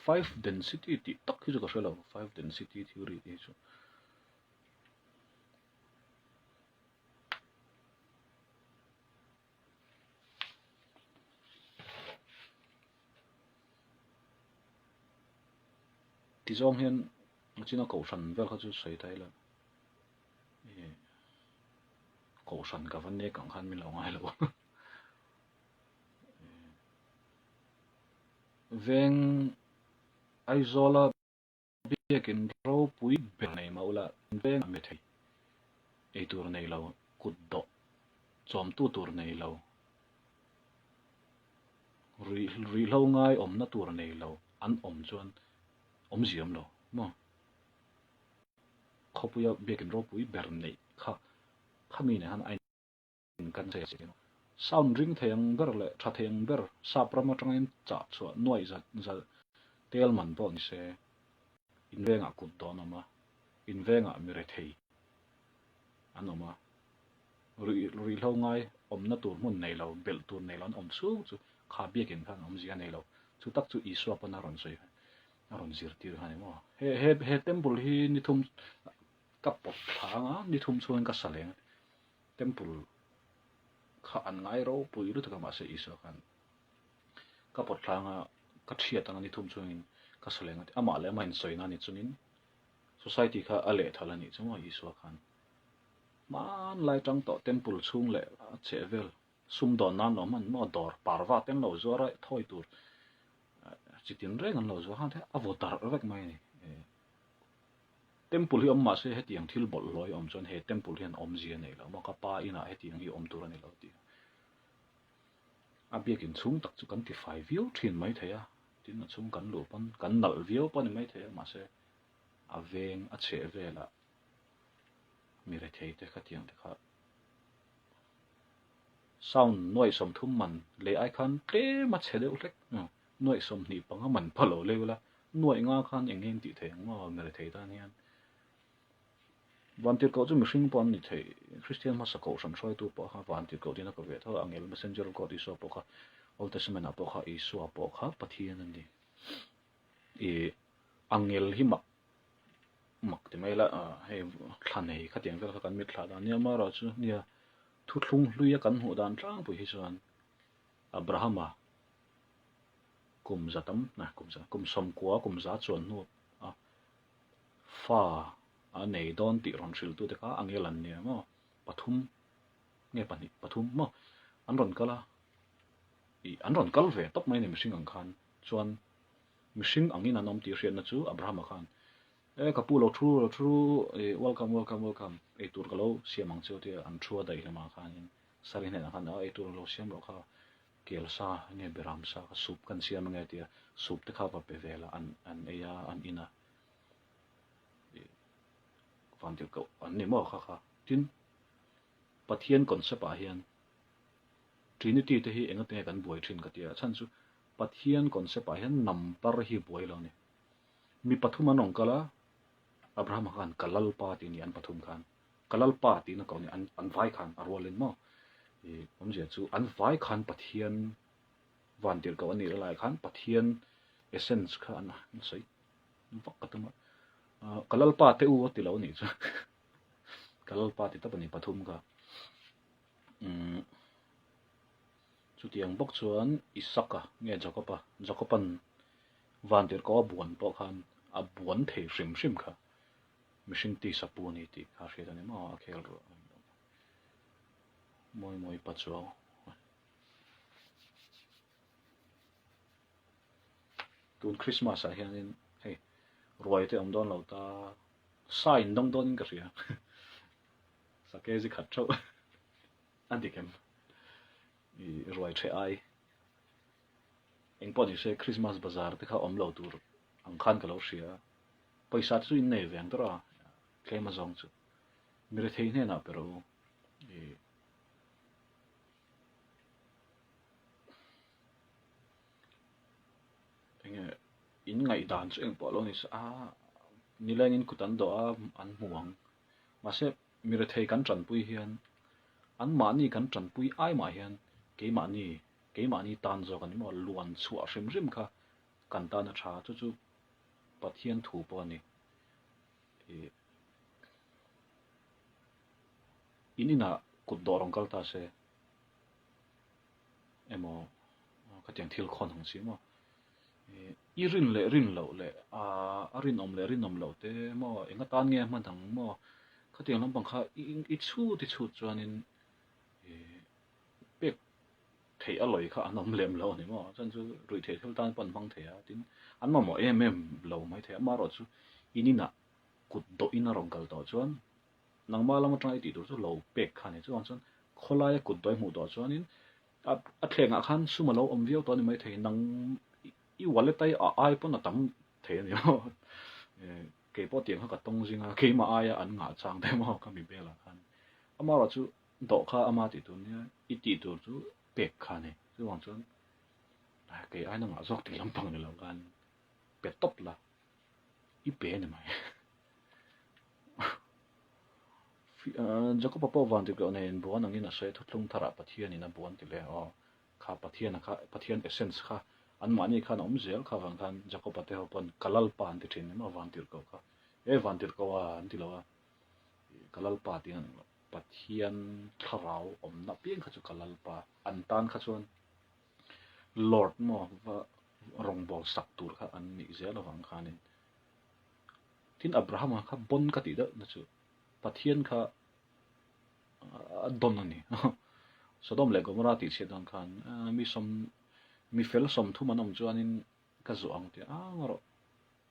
5 density ti tak hi ka shelo 5 density theory ti chu ti zong hian china ko san vel kha chu sei tai la ko san ka van ne kang khan mi lo ngai lo veng aizola biakin ro pui be nei maula veng me thei ei tur nei lo kut do chom tu tur nei lo ri lo ngai om na tur nei lo an om chuan om ziam lo mo khopuya biakin ro pui ber nei kha khami ne han ai kan se sound ring theng ber le tha theng ber saprama tangin cha chua noi za tel man bo ni se invenga kut don ama invenga mire thei anoma ri lo ngai om na tur mun nei lo bel tur nei lon om chu chu kha biakin khan om zia nei lo chu tak chu iswa pa na ron soi ron zir tir hani mo he temple hi ni thum kapot thanga ni thum chuan ka saleng temple kha an ngai ro pui ru taka ma se iswa khan kapot thanga ka thia tanga ni thum chuan ka saleng ama le main soi na ni chunin society kha ale thalani chuma iswa khan man lai tang to temple chung le chevel sum don nan no man mo dor parwa ten lo zora thoi tur chitin reng an lo zo han the avotar vek mai ni temple hi amma se hetiang thil bol loi om chon he temple hian om zia nei lo ma ka pa ina hetiang hi om tur ani lo ti abiakin chung tak chu kan ti 5 view thin mai theya tin na chung kan lo pan kan nal view pan mai theya ma se aveng a che vela mi re thei te khatiang te kha sound noi som thum man le ai khan tle ma che de ulek noi som ni panga man phalo leula noi nga khan engeng ti theng ma mi re thei ta nian vantirhkoh chu mihring pon ni thei christian ma sako sam soi tu po kha vantirhkoh dina ko ve tho angel messenger ko ti so po kha old testament po kha isu po kha pathian ani angel hi mak te mai la he thanei khatiang vel kha kan mi thla da nia ma ra chu nia thu thlung hluia kan hu dan tlang pu hi chuan abrahama kum zatam na kum som kwa kum za chuan nu fa a nei don ti ron thil tu te kha angelan nia mo pathum nge pani pathum mo an ron kala an ron kal ve top mai ni mihring ang khan chuan mihring angin anom ti hriat na chu abrahama khan kapulo thru welcome tur kalo siamang chu te an thua dai lama khan in sarin na khan tur lo siam ro kha kelsa nge beram sa sup kan siam nge tia sup te kha pa pe vela an eya an ina vantirhkoh an ni mo kha tin pathian concept a hian trinity te hi engate kan buai thin ka tia chan chu pathian concept a hian number hi buai lo ni mi pathum anong kala abraham khan kalal pa ti ni an pathum khan kalal pa ti na ko ni an vai khan arwalin mo om je chu an vai khan pathian vantirhkoh ani la khan pathian essence khan sei vakatuma kalal pa te u ti lo ni chu kalal pa ti tapani pathum ka chu tiang bok chuan isaka nge jacopan vantirhkoh buan po khan a buan thei hrim kha mihring ti sapu ni ti kha hriat ani ma a khel ro moi pa chuaw tun christmas a hianin hei ruai te om don lo ta sain dong don ka ria sake ji khat tho antikem i ruai the ai eng pon se christmas bazaar te kha om lo tur ang khan ka lo ria paisa chu in nei veng tora klema zong chu mire thei ne na pero in ngai dan chu eng po lo ni sa nileng in kutan do an muang ma se mire thei kan tran pui hian an ma ni kan tran pui ai ma hian ke ma ni tan zo kan mo luan chua hrim kha kan ta na tha chu pathian thu po ni inina kut dorong kal ta se emo khatiang thil khon hang si mo i rin lo le a rin om lo te mo enga tan nge man thang mo khatiang lam pang kha i chu ti chu chuanin pek thei aloi kha anom lem lo ni mo chan chu rui thei thil tan pan phang thea tin an mo lo mai thea ma ro chu inina kut do ina rong kal to chuan nangma lam tang ti tur chu lo pek kha ni chuan kholai kut doi mu do chuanin a thlenga khan sumalo om viau to ni mai thei nang i waletai ai pon na tam the ni mo ke po tiang ka tong jinga ke ma aya an nga chang de mo ka mi bela khan amara chu độ kha ama ti tu nia iti tu chu pek kha ne chu wang chuan cái ai nó ngã dọc thì lắm bằng là gan pet top là ít bé này mà giờ có bao van thì cái này buồn anh nghĩ sẽ thốt lung thara pathian này buồn thì lẽ kha pathian essence kha anh mà ni kha nom zel kha vang khan giờ có pathe hopon kalal pan thì trên mà van tir ko kha van tir ko anh thì lo kalal pa thì pathian tharau om na pieng kha chu kalal pa an tan kha chuan Lord mo và rong bol sak tur kha an ni zel wang khanin tin Abraham kha bon ka ti da na chu pathian kha don ani Sodom le Gomorrah ti che dan khan mi fel som thu manom chuanin ka zuang te ngaro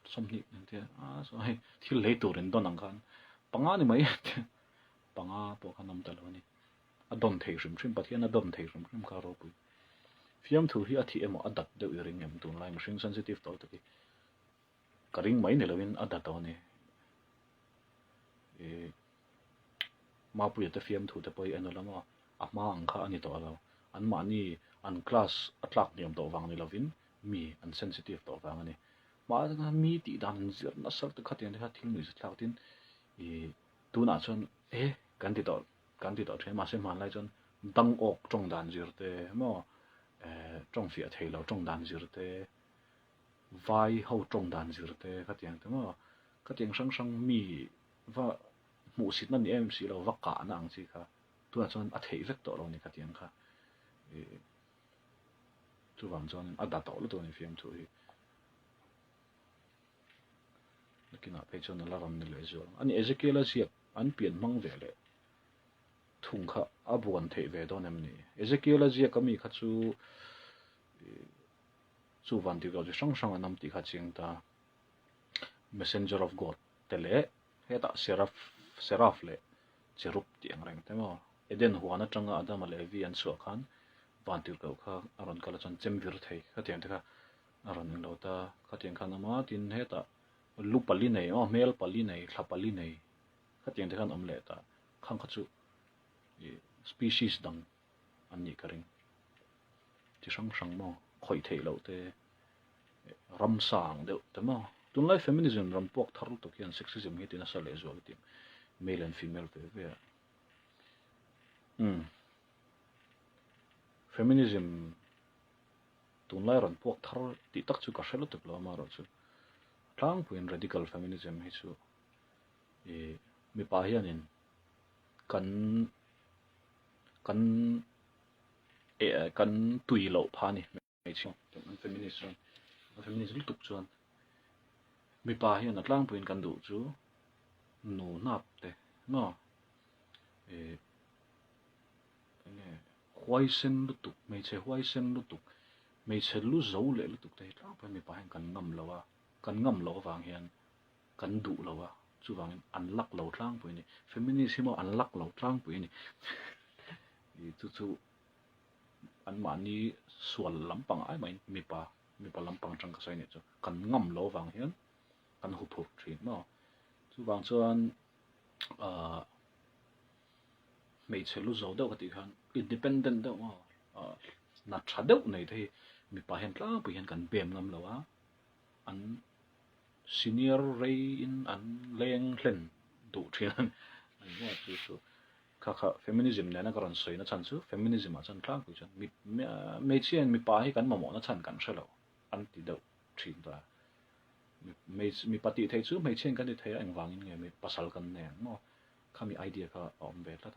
som ni te so hai thil le tur in don ang khan panga ni mai panga po khanam tal ani adon thei rim rim pathian adon thei rim rim ka ro pu fiam thu hi athi emo adat de ring em tun lai machine sensitive to taki karing mai ne lovin adat to ne ma pu te fiam thu te poi enolama ama ang kha ani to lo an ma ni an class atlak niam to wang ni lovin mi an sensitive to wang ani ma nga mi ti dan zir na sar te khatin ha thil ni thlak tin tu na chon kan ti to the ma se man lai chon dang ok trong dan zir te mo trong phía thầy lo trong đàn dữ thế vai hậu trong đàn dữ thế các tiếng thế mà các tiếng sang sang mi và mù xịt nó em xí lo vắt cả nàng xí cả tu là chọn thầy vết tổ lo này các tiếng cả tu vào chọn đặt tổ lo tu này phim thôi cái nào phải chọn là làm này rồi anh Ezekiel siết anh biển mang về lại thùng khá abuan thầy về đó nem này Ezekiel siết cái mi khát chu van ti go sang sang anam ti kha ching ta messenger of god tele heta seraph le cherup ti angreng temo eden huana tanga adam le vi an so khan van ti go kha aron kala chan chemvir thei kha tiang ta aron lo ta kha tiang khan ma tin heta lu pali nei mel pali nei thla pali nei kha tiang ta khan om le ta khang kha chu species dang an ni karing ti sang sang mo khoi thei lo te ram sang de tama tun lai feminism ram pok thar to kian sexism hi tina sa le zo ti male and female ve feminism tun lai ran pok thar ti tak chu ka shelo te lo ma ro chu tlang puin radical feminism hi chu mi pa hianin kan tui lo pha ni mai chu feminism tuk chuan mi pa hian atlang puin kan du chu nu nap te no huai sen lu tuk mai che huai sen lu tuk mai che lu zo le lu tuk te tlang puin mi pa hian kan ngam lo wang hian kan du lo wa chu wang an lak lo tlang puin ni feminism an lak lo tlang puin ni chu an ma ni sual lampang ai mai mi pa lampang tang ka sai ne chu kan ngam lo wang hian kan hu phuk thin no chu wang chuan mei chelu zo deuh ka ti khan independent deuh ma na tha deuh nei thei mi pa hian tlang pu hian kan bem ngam lo a an senior rei in an leng hlen du thin an wa chu kha feminism ne na karon soi na chan chu feminism a chan tlang pu chan mi chen mi pa hi kan mo na chan kan shelo an ti deuh thin ta mi pati thei chu mi chen kan ti thei ang wangin nge mi pasal kan ne mo kha mi idea kha om be ta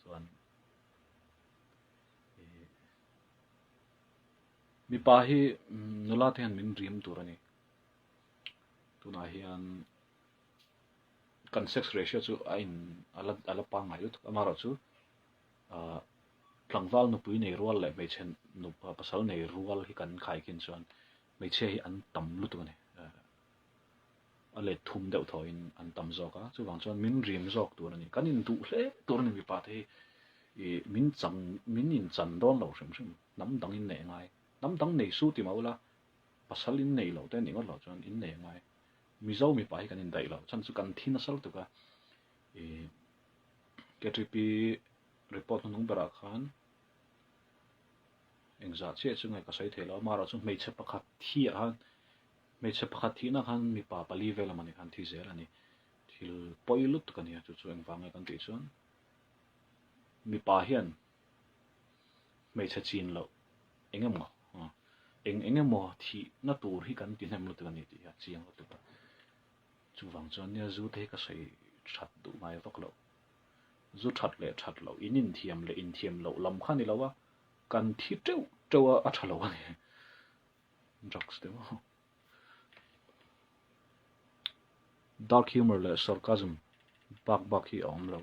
chuan mi pa hi nula the han min rim tur ani tuna hian kan sex ratio chu ain ala pa ngai ut amaro chu tlangwal nu pui nei rual le mai chen nu pa pasal nei rual hi kan khai kin chuan mai che hi an tam lu tu ni ale thum deuh thoin an tam zoka chu wang chuan min rim zok tur ani kan in du hle tur ni mi pa the min in chan don lo hrim nam dang in nei ngai nam dang nei su ti maula pasal in nei lo te ni ngot lo chuan in nei ngai mi zo mi pa hi kan in dai lo chan chu kan thin asal tu ka KTP report nung bara khan engza che chungai ka sai thelo mara chu mei che pakhat thi han mei che pakhat thi na khan mi pa pali vela mani khan thi zel ani thil poilut kan ya chu eng wangai kan ti chun mi pa hian mei che chin lo engemaw engemaw thi na tur hi kan ti hnem lu kan ni ti ya chiang lu ba chu wang chon ya zu te ka sai that du mai vak lo zu that lo in thiam lo lam khan ni lo wa kan thi treu a thalo ani drugs te mo dark humor le sarcasm bak hi om lo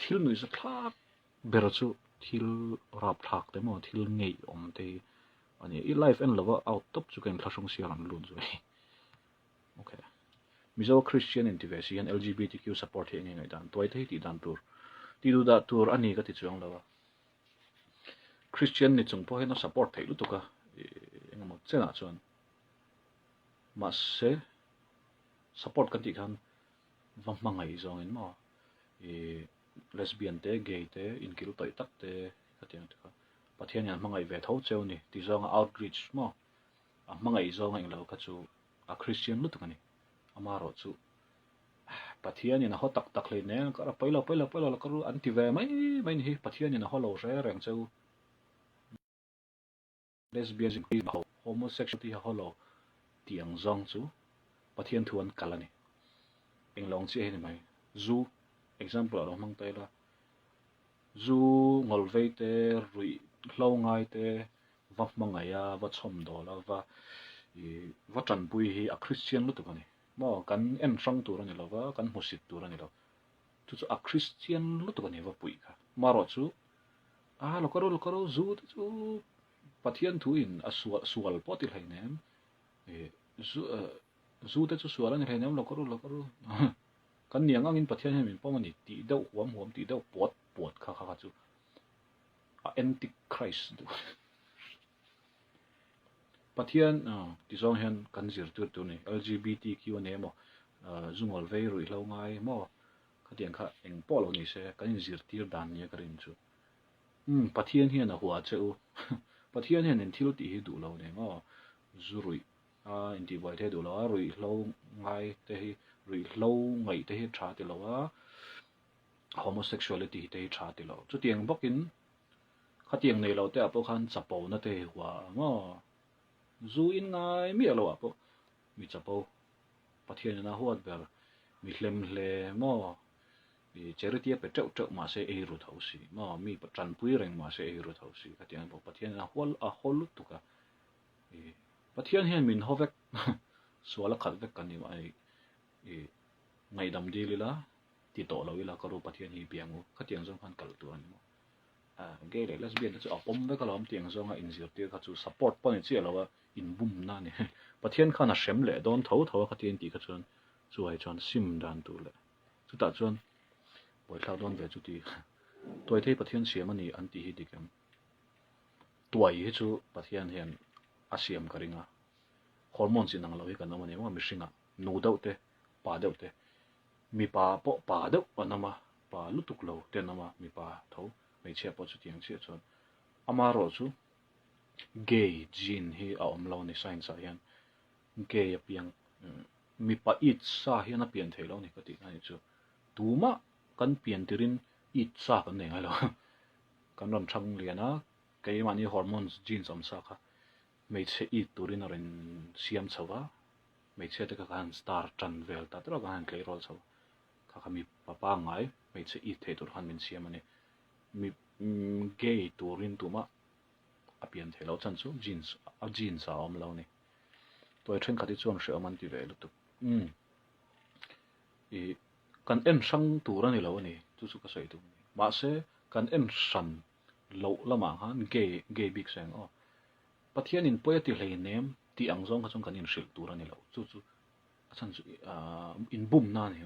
thil nui sa thak ber chu thil rap thak te mo thil ngei om te ani I life en lova out top chu kan thlasong sia ran lun zo okay mizo Christian intivation LGBTQ support hi ngai dan toy the ti dan tur ti du da tur ani ka ti chuang lawa Christian ni chung po hena support thei lu to ka engmo chena chuan ma se support kan ti khan vam mangai zong in mo lesbian te gay te inkil toi tak te katiang ta pathian yan mangai ve tho cheu ni ti zong outreach mo a mangai zong ang lo ka chu a Christian lu to ka ni amaro chu pathian in ho tak le ne ka paila la ka ru anti ve mai ni hi pathian in ho lo re reng cheu lesbianism homosexuality ho lo tiang zong chu pathian thuan kalani englong chi he mai zu example lo mang tai la zu ngolvei te rui hlongai te va mangaya va chom do la va tan pui hi a Christian lu to ni mo kan en sang tur ani lo wa kan musit tur ani lo chu a Christian lu to ni va pui kha maro chu lo karo zu chu pathian thu in a sual potil hai nem zu te chu sual ani hai nem lo karo kan niang angin pathian hemin pomani ti deuh huam ti deuh pot kha chu a antichrist du pathian ti zong hian kan zir tu ni LGBTQ ne mo zungol vei rui hlo ngai mo khatiang kha eng polo ni se kan zir tir dan ni ka rin chu pathian hian a huwa cheu pathian hian en thil ti hi du lo ne mo zurui in ti bai the du lo rui hlo ngai te hi rui hlo ngai te hi tha te lo homosexuality te hi tha te lo chu tiang bokin khatiang nei lo te apo khan chapo na te huwa mo zu in ngai mi lo apo mi chapo pathian na huat ber mi hlem hle mo mi charity pe treu ma se e ru thau si mo mi patran pui reng ma se e ru thau si khatiang bo pathian na hol tu ka pathian hian min hovek suala khat vek kan ni mai ngai dam di lila ti to lo ila karu pathian hi piangu khatiang jong khan kal tu ani mo gay le lesbian chu apom ve kalom tiang zonga in zir tir kha chu support pon chi lawa in bum na ni pathian khana shem le don tho khatien ti kha chon chu ai chon sim dan tu le chu ta chon boi thla don ve chu ti toy thei pathian siam ani an ti hi dikam tuai hi chu pathian hian asiam karinga hormone chinang lo hi kan amani ma mishinga nu dau te pa dau te mi pa po pa dau anama pa lutuk lo te nama mi pa tho mei che po chu tiang che chon amaro chu gay gene hi a om lo ni science a hian gay a piang mi pa it sa hian a pian thei lo ni ka ti ani chu tuma kan pian tirin it sa kan nei ngai lo kan ron thang liana ke mani hormones genes om sa kha mei che it turin ren siam chawa mei che te ka kan star tran vel ta tro kan klei rol chaw kha mi papa ngai mei che it the tur han min siam ani mi gay turin tuma apian thelo chan chu jeans a om lo ni toy thren khati chuan hre aman ti ve lu tu kan en sang tur ani lo ni chu ka sai tu ma se kan en san lo lama han gay big sang pathian in poeti hlei nem ti angzong ka chung kan in hril tur ani lo chu achan chu in bum na ni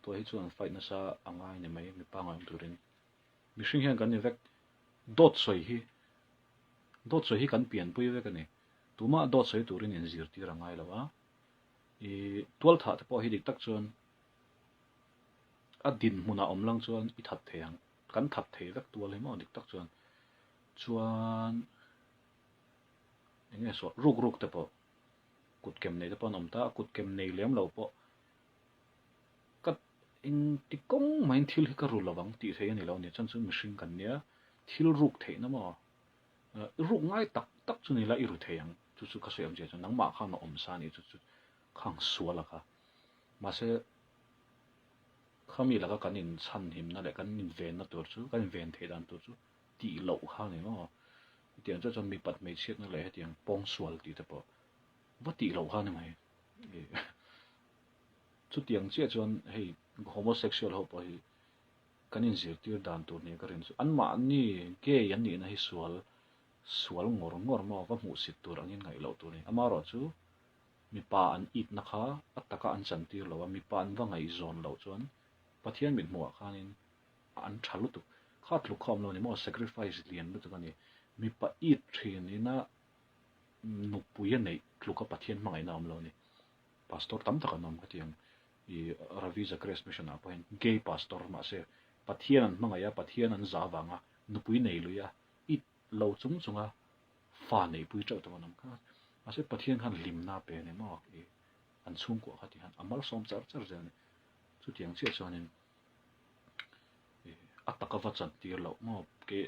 toy hi chuan fight na sa angai ne mai mi pa ngai turin mishing hian kan vek dot soi hi kan pian pui vek ani tuma dot soi turin in zir ti rangai lawa tual tha te pawh hi dik tak chuan a din hmuna awm lang chuan I that theiang kan that thei vek tual hi maw dik tak chuan enge so ruk te pawh kut kem nei te pawh an awm ta kut kem nei lem lo pawh kat in ti kong main thil hi ka ru lawang ti thei ani lo ni chan chu mihring kan nia thil ruk thei na maw ruk ngai tak chu ni la I ru theiang chu ka sei am je chu nangma khang na awm sa ni chu khang suala kha ma se khami la ka kan in chan him na le kan in ven na tur chu kan ven thei dan tur chu ti lo kha ni maw tiang cho mi pat mei chiat na le tiang pong sual ti te pawh va ti lo kha ni mai chu tiang che chuan hei homosexual ho pawh hi kan in zir tir dan tur ni ka rin chu an ma ni gay an ni na hi sual ngor ma va mu sit tur angin ngai lo tur ni ama ro chu mi pa an it na kha ataka an chan tir lo mi pa an wa ngai zon lo chuan pathian mit muwa khanin an thalu tu khat lu khom lo ni mo sacrifice lian lu tu ni mi pa it thin ni na nupuya nei tluka pathian mangai nam lo ni pastor tam taka nom ka tiang I Ravi Zakres mission a point gay pastor ma se pathian an mangaya pathian an zawanga nupui nei lu ya it lo chunga fa nei pui chau ta nam ka ase pathian khan lim na pe ne mo an chung ko khati han amal som char jan chu tiang che chuanin ataka va chan tir lo mo ke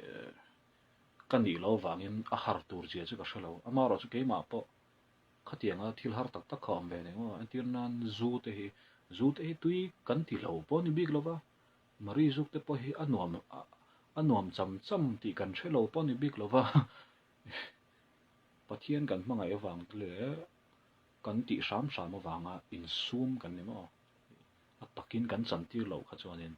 kan ni lo wangin a har tur je chu ka shalo ama ro chu ke ma po khatianga thil har tak khom ve ne mo antir nan zu te hi tui kan ti lo po ni big lova mari zuk te po hi anuam cham ti kan thelo po ni big lova pathian kan manga e wang tle kan ti sam wanga in sum kan ni mo atakin kan chan tir lo kha chuanin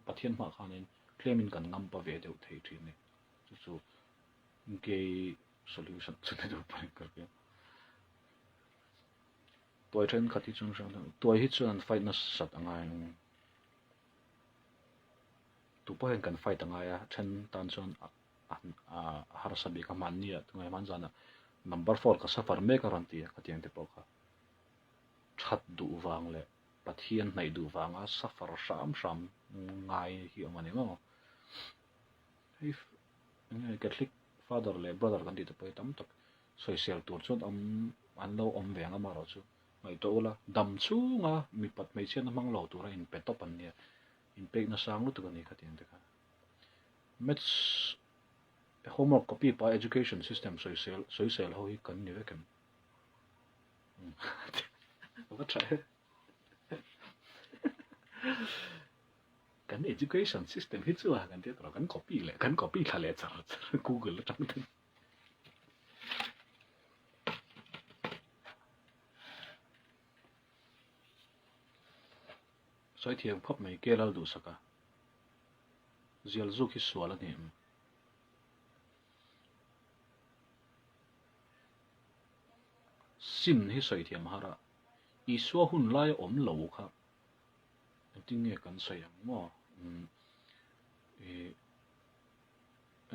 pathian ma khanin claimin kan ngam pa ve deuh thei thin ni chu gay solution chu ne do pa kar ke toy train khati chung sang toy hi chuan fight na sat angai tu po hen kan fight angai a then tan chuan har sabi ka man ni tungai man jana number 4 ka safar me ka ran ti ka tiang te po kha that du wang le pathian nei du wanga safar sham ngai hi amani mo if Catholic father le brother kan ti te poi tam tak social tur chon an lo om ve nga ma ro chu ngai to la dam chu nga mi pat mei chen mang lo tu ra in pe to pan ni in pe na sang lu tu ni kha tin te kha mets homework copy pa education system social ho hi kan ni ve kan what try kan education system hi chu kan te tro kan copy kha le char Google tang ten soi thiam phop mai kelal du saka zial zu ki swala ni sin hi soi thiam hara I swa hun lai om lo kha tinge kan sayang mo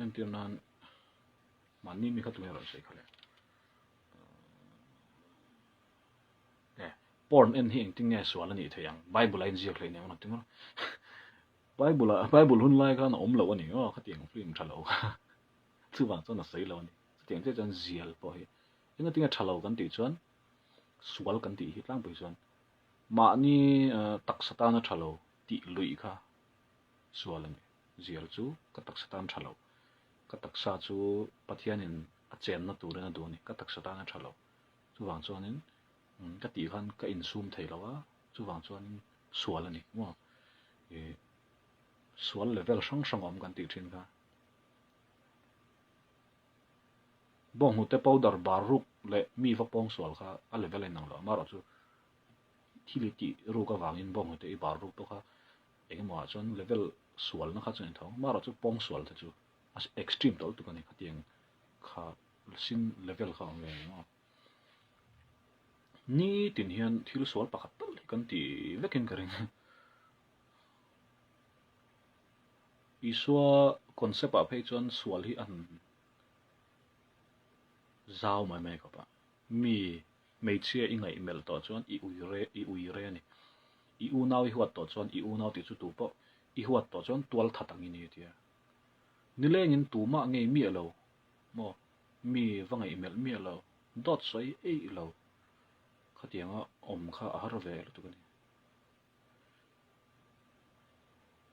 antirnan mani mi khatu ro sei khale porn en hing tinge swala ni thayang bible in zia khlei ne ma tinga bible hun lai kan om lo ani o khatiang film thalo chu wang chon na sei lo ni tiang che chan zial po hi inga tinga thalo kan ti chuan swal kan ti hi tlang pui chuan ma ni tak satana thalo ti lui kha swalani zial chu ka tak satan thalo ka tak sa chu pathianin a chen na tur na du ni ka tak satana thalo chu wang chuanin ka ti khan ka in sum thei lawa chu wang chuanin swalani mo swal level sang om kan ti thin kha bong hu te powder baruk le mi va pong swal kha a level en nang lo ma ro chu thiliti ru ka wangin bong te I bar ru to kha engemaw chuan level swal na kha chuan thong mara chu pong swal te chu as extreme tol tu kani khatiang kha sin level kha nge ni tin hian thil swal pakhat tal kan ti vekin karing iswa concept a phei chuan swal hi an zau mai ka pa mi mei chia ingai mel to chuan i uire ni i u nau i huat to chuan i u nau ti chu tu po i huat to chuan tual thatang ini tia ni lengin tu ma ngei mi alo mo mi wangai mel mi alo dot soi e lo khatianga om kha a har ve lu tu ni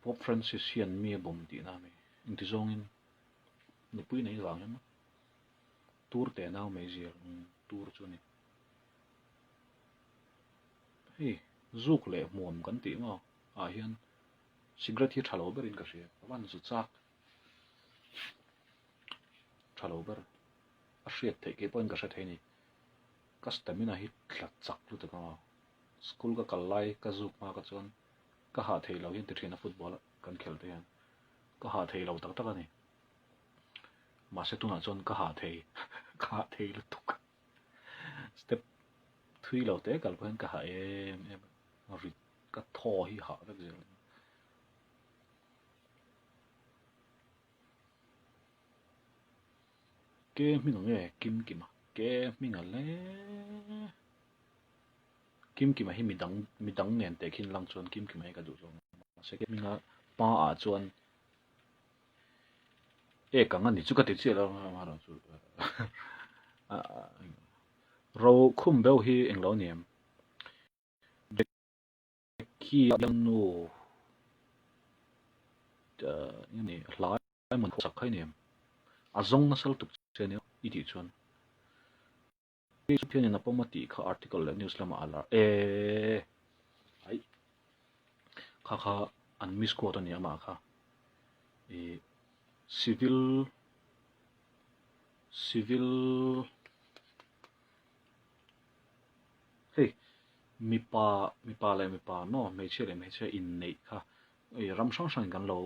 Pop Francis hian mi bom ti na mi inti zongin ni pui nei wang em tur te nau me ziel tur chu ni hey zuk le muam kan ti mo a hian cigarette hi thalo berin ka hria wan zu chak thalo ber a hriat thei ke point ka hre thei ni customina hi thlat chak lu ta ka school ka kallai ka zuk ma ka chon ka ha thei lo hian ti thina football kan khel te hian ka ha thei lo tak tak ani ma se tuna chon ka ha thei lu tuk step thui lo te kal phen ka ha em ri ka tho hi ha ra zel ke mi nge kim kim ke mi ngale kim kim hi mi dang nen te khin lang chon kim kim ai ka du zong se ke mi nga pa a chon e ka ngani chu ka ti che lo ma ro chu ro khum beu hi eng lo niam ki nu ni hlai man sak khai niam azong na sal tuk che ne i ti chon su phian na pomati kha article le news lama ala ai kha an miss ko to ni ama kha e civil hey mi pa no me che in nei kha e ram sang sang kan lo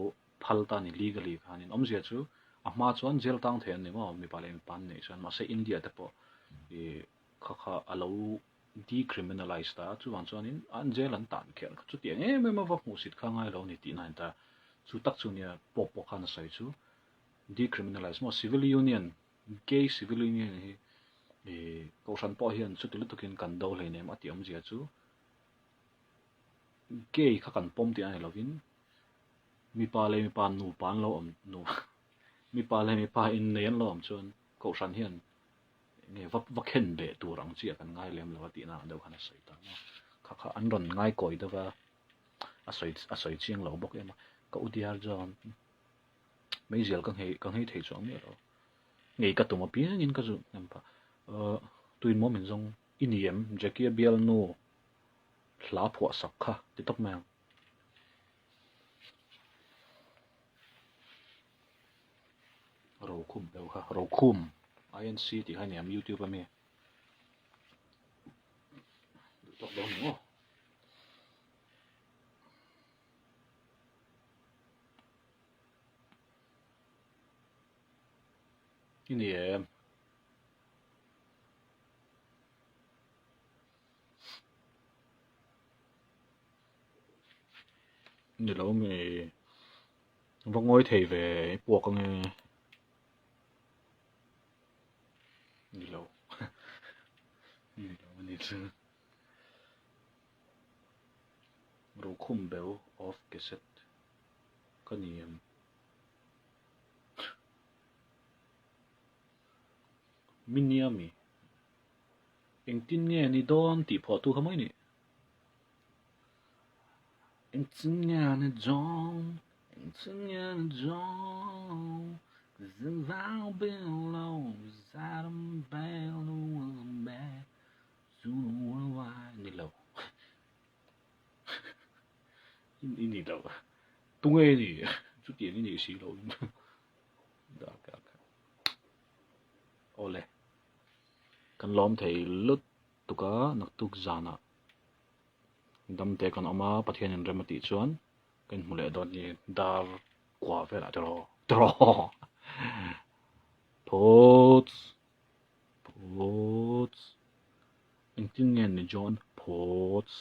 phal ta ni legally kha ni om zia chu a ma chuan jail tang then ni mo mi pa le mi pan nei chuan ma se India te po e kha alo decriminalize ta chu wan chuan in an jail an tan khel chu ti me ma va mu sit kha ngai lo ni ti na ta chu tak chu nia pop khan sai chu decriminalize mo civil union gay civil union hi e ko san po hian chu tilu tukin kan do le nem atiam zia chu gay kha kan pom ti ai lovin mi pa nu pan lo om nu mi pa in nen lo om chuan ko san hian nge va khen be turang chi kan ngai lem lo ti na do khana sai ta kha an ron ngai koi da wa a soi chiang lo bok em ka udiar jon mấy giờ con hay thấy chóng nữa ngày cả tụi mà biến nhìn cái dụng em pa tụi nó mình dùng in yếm Jackie Biel no lá phọ sọc kha thì tóc mèo rau khum đâu ha rau khum INC thì hai niệm YouTube mẹ tóc đâu nữa ini em ini lâu mày vong ngồi thầy về buộc con nghe ini lâu ini chứ rau khum béo off cassette cái niệm Miniami anh tin nghe ni don ti pho tu khamai ni anh tin nghe ni John dừng vào bên lâu ra đâm bé luôn bé dù vai ni lâu ini đâu tung nghe gì chút tiền ni xí lâu đó cả ole kan lom thei lut tuka nak tuk zana dam te kan ama pathian in remati chuan kan mule don ni dar kwa vela tro pots in tin ngen ni John pots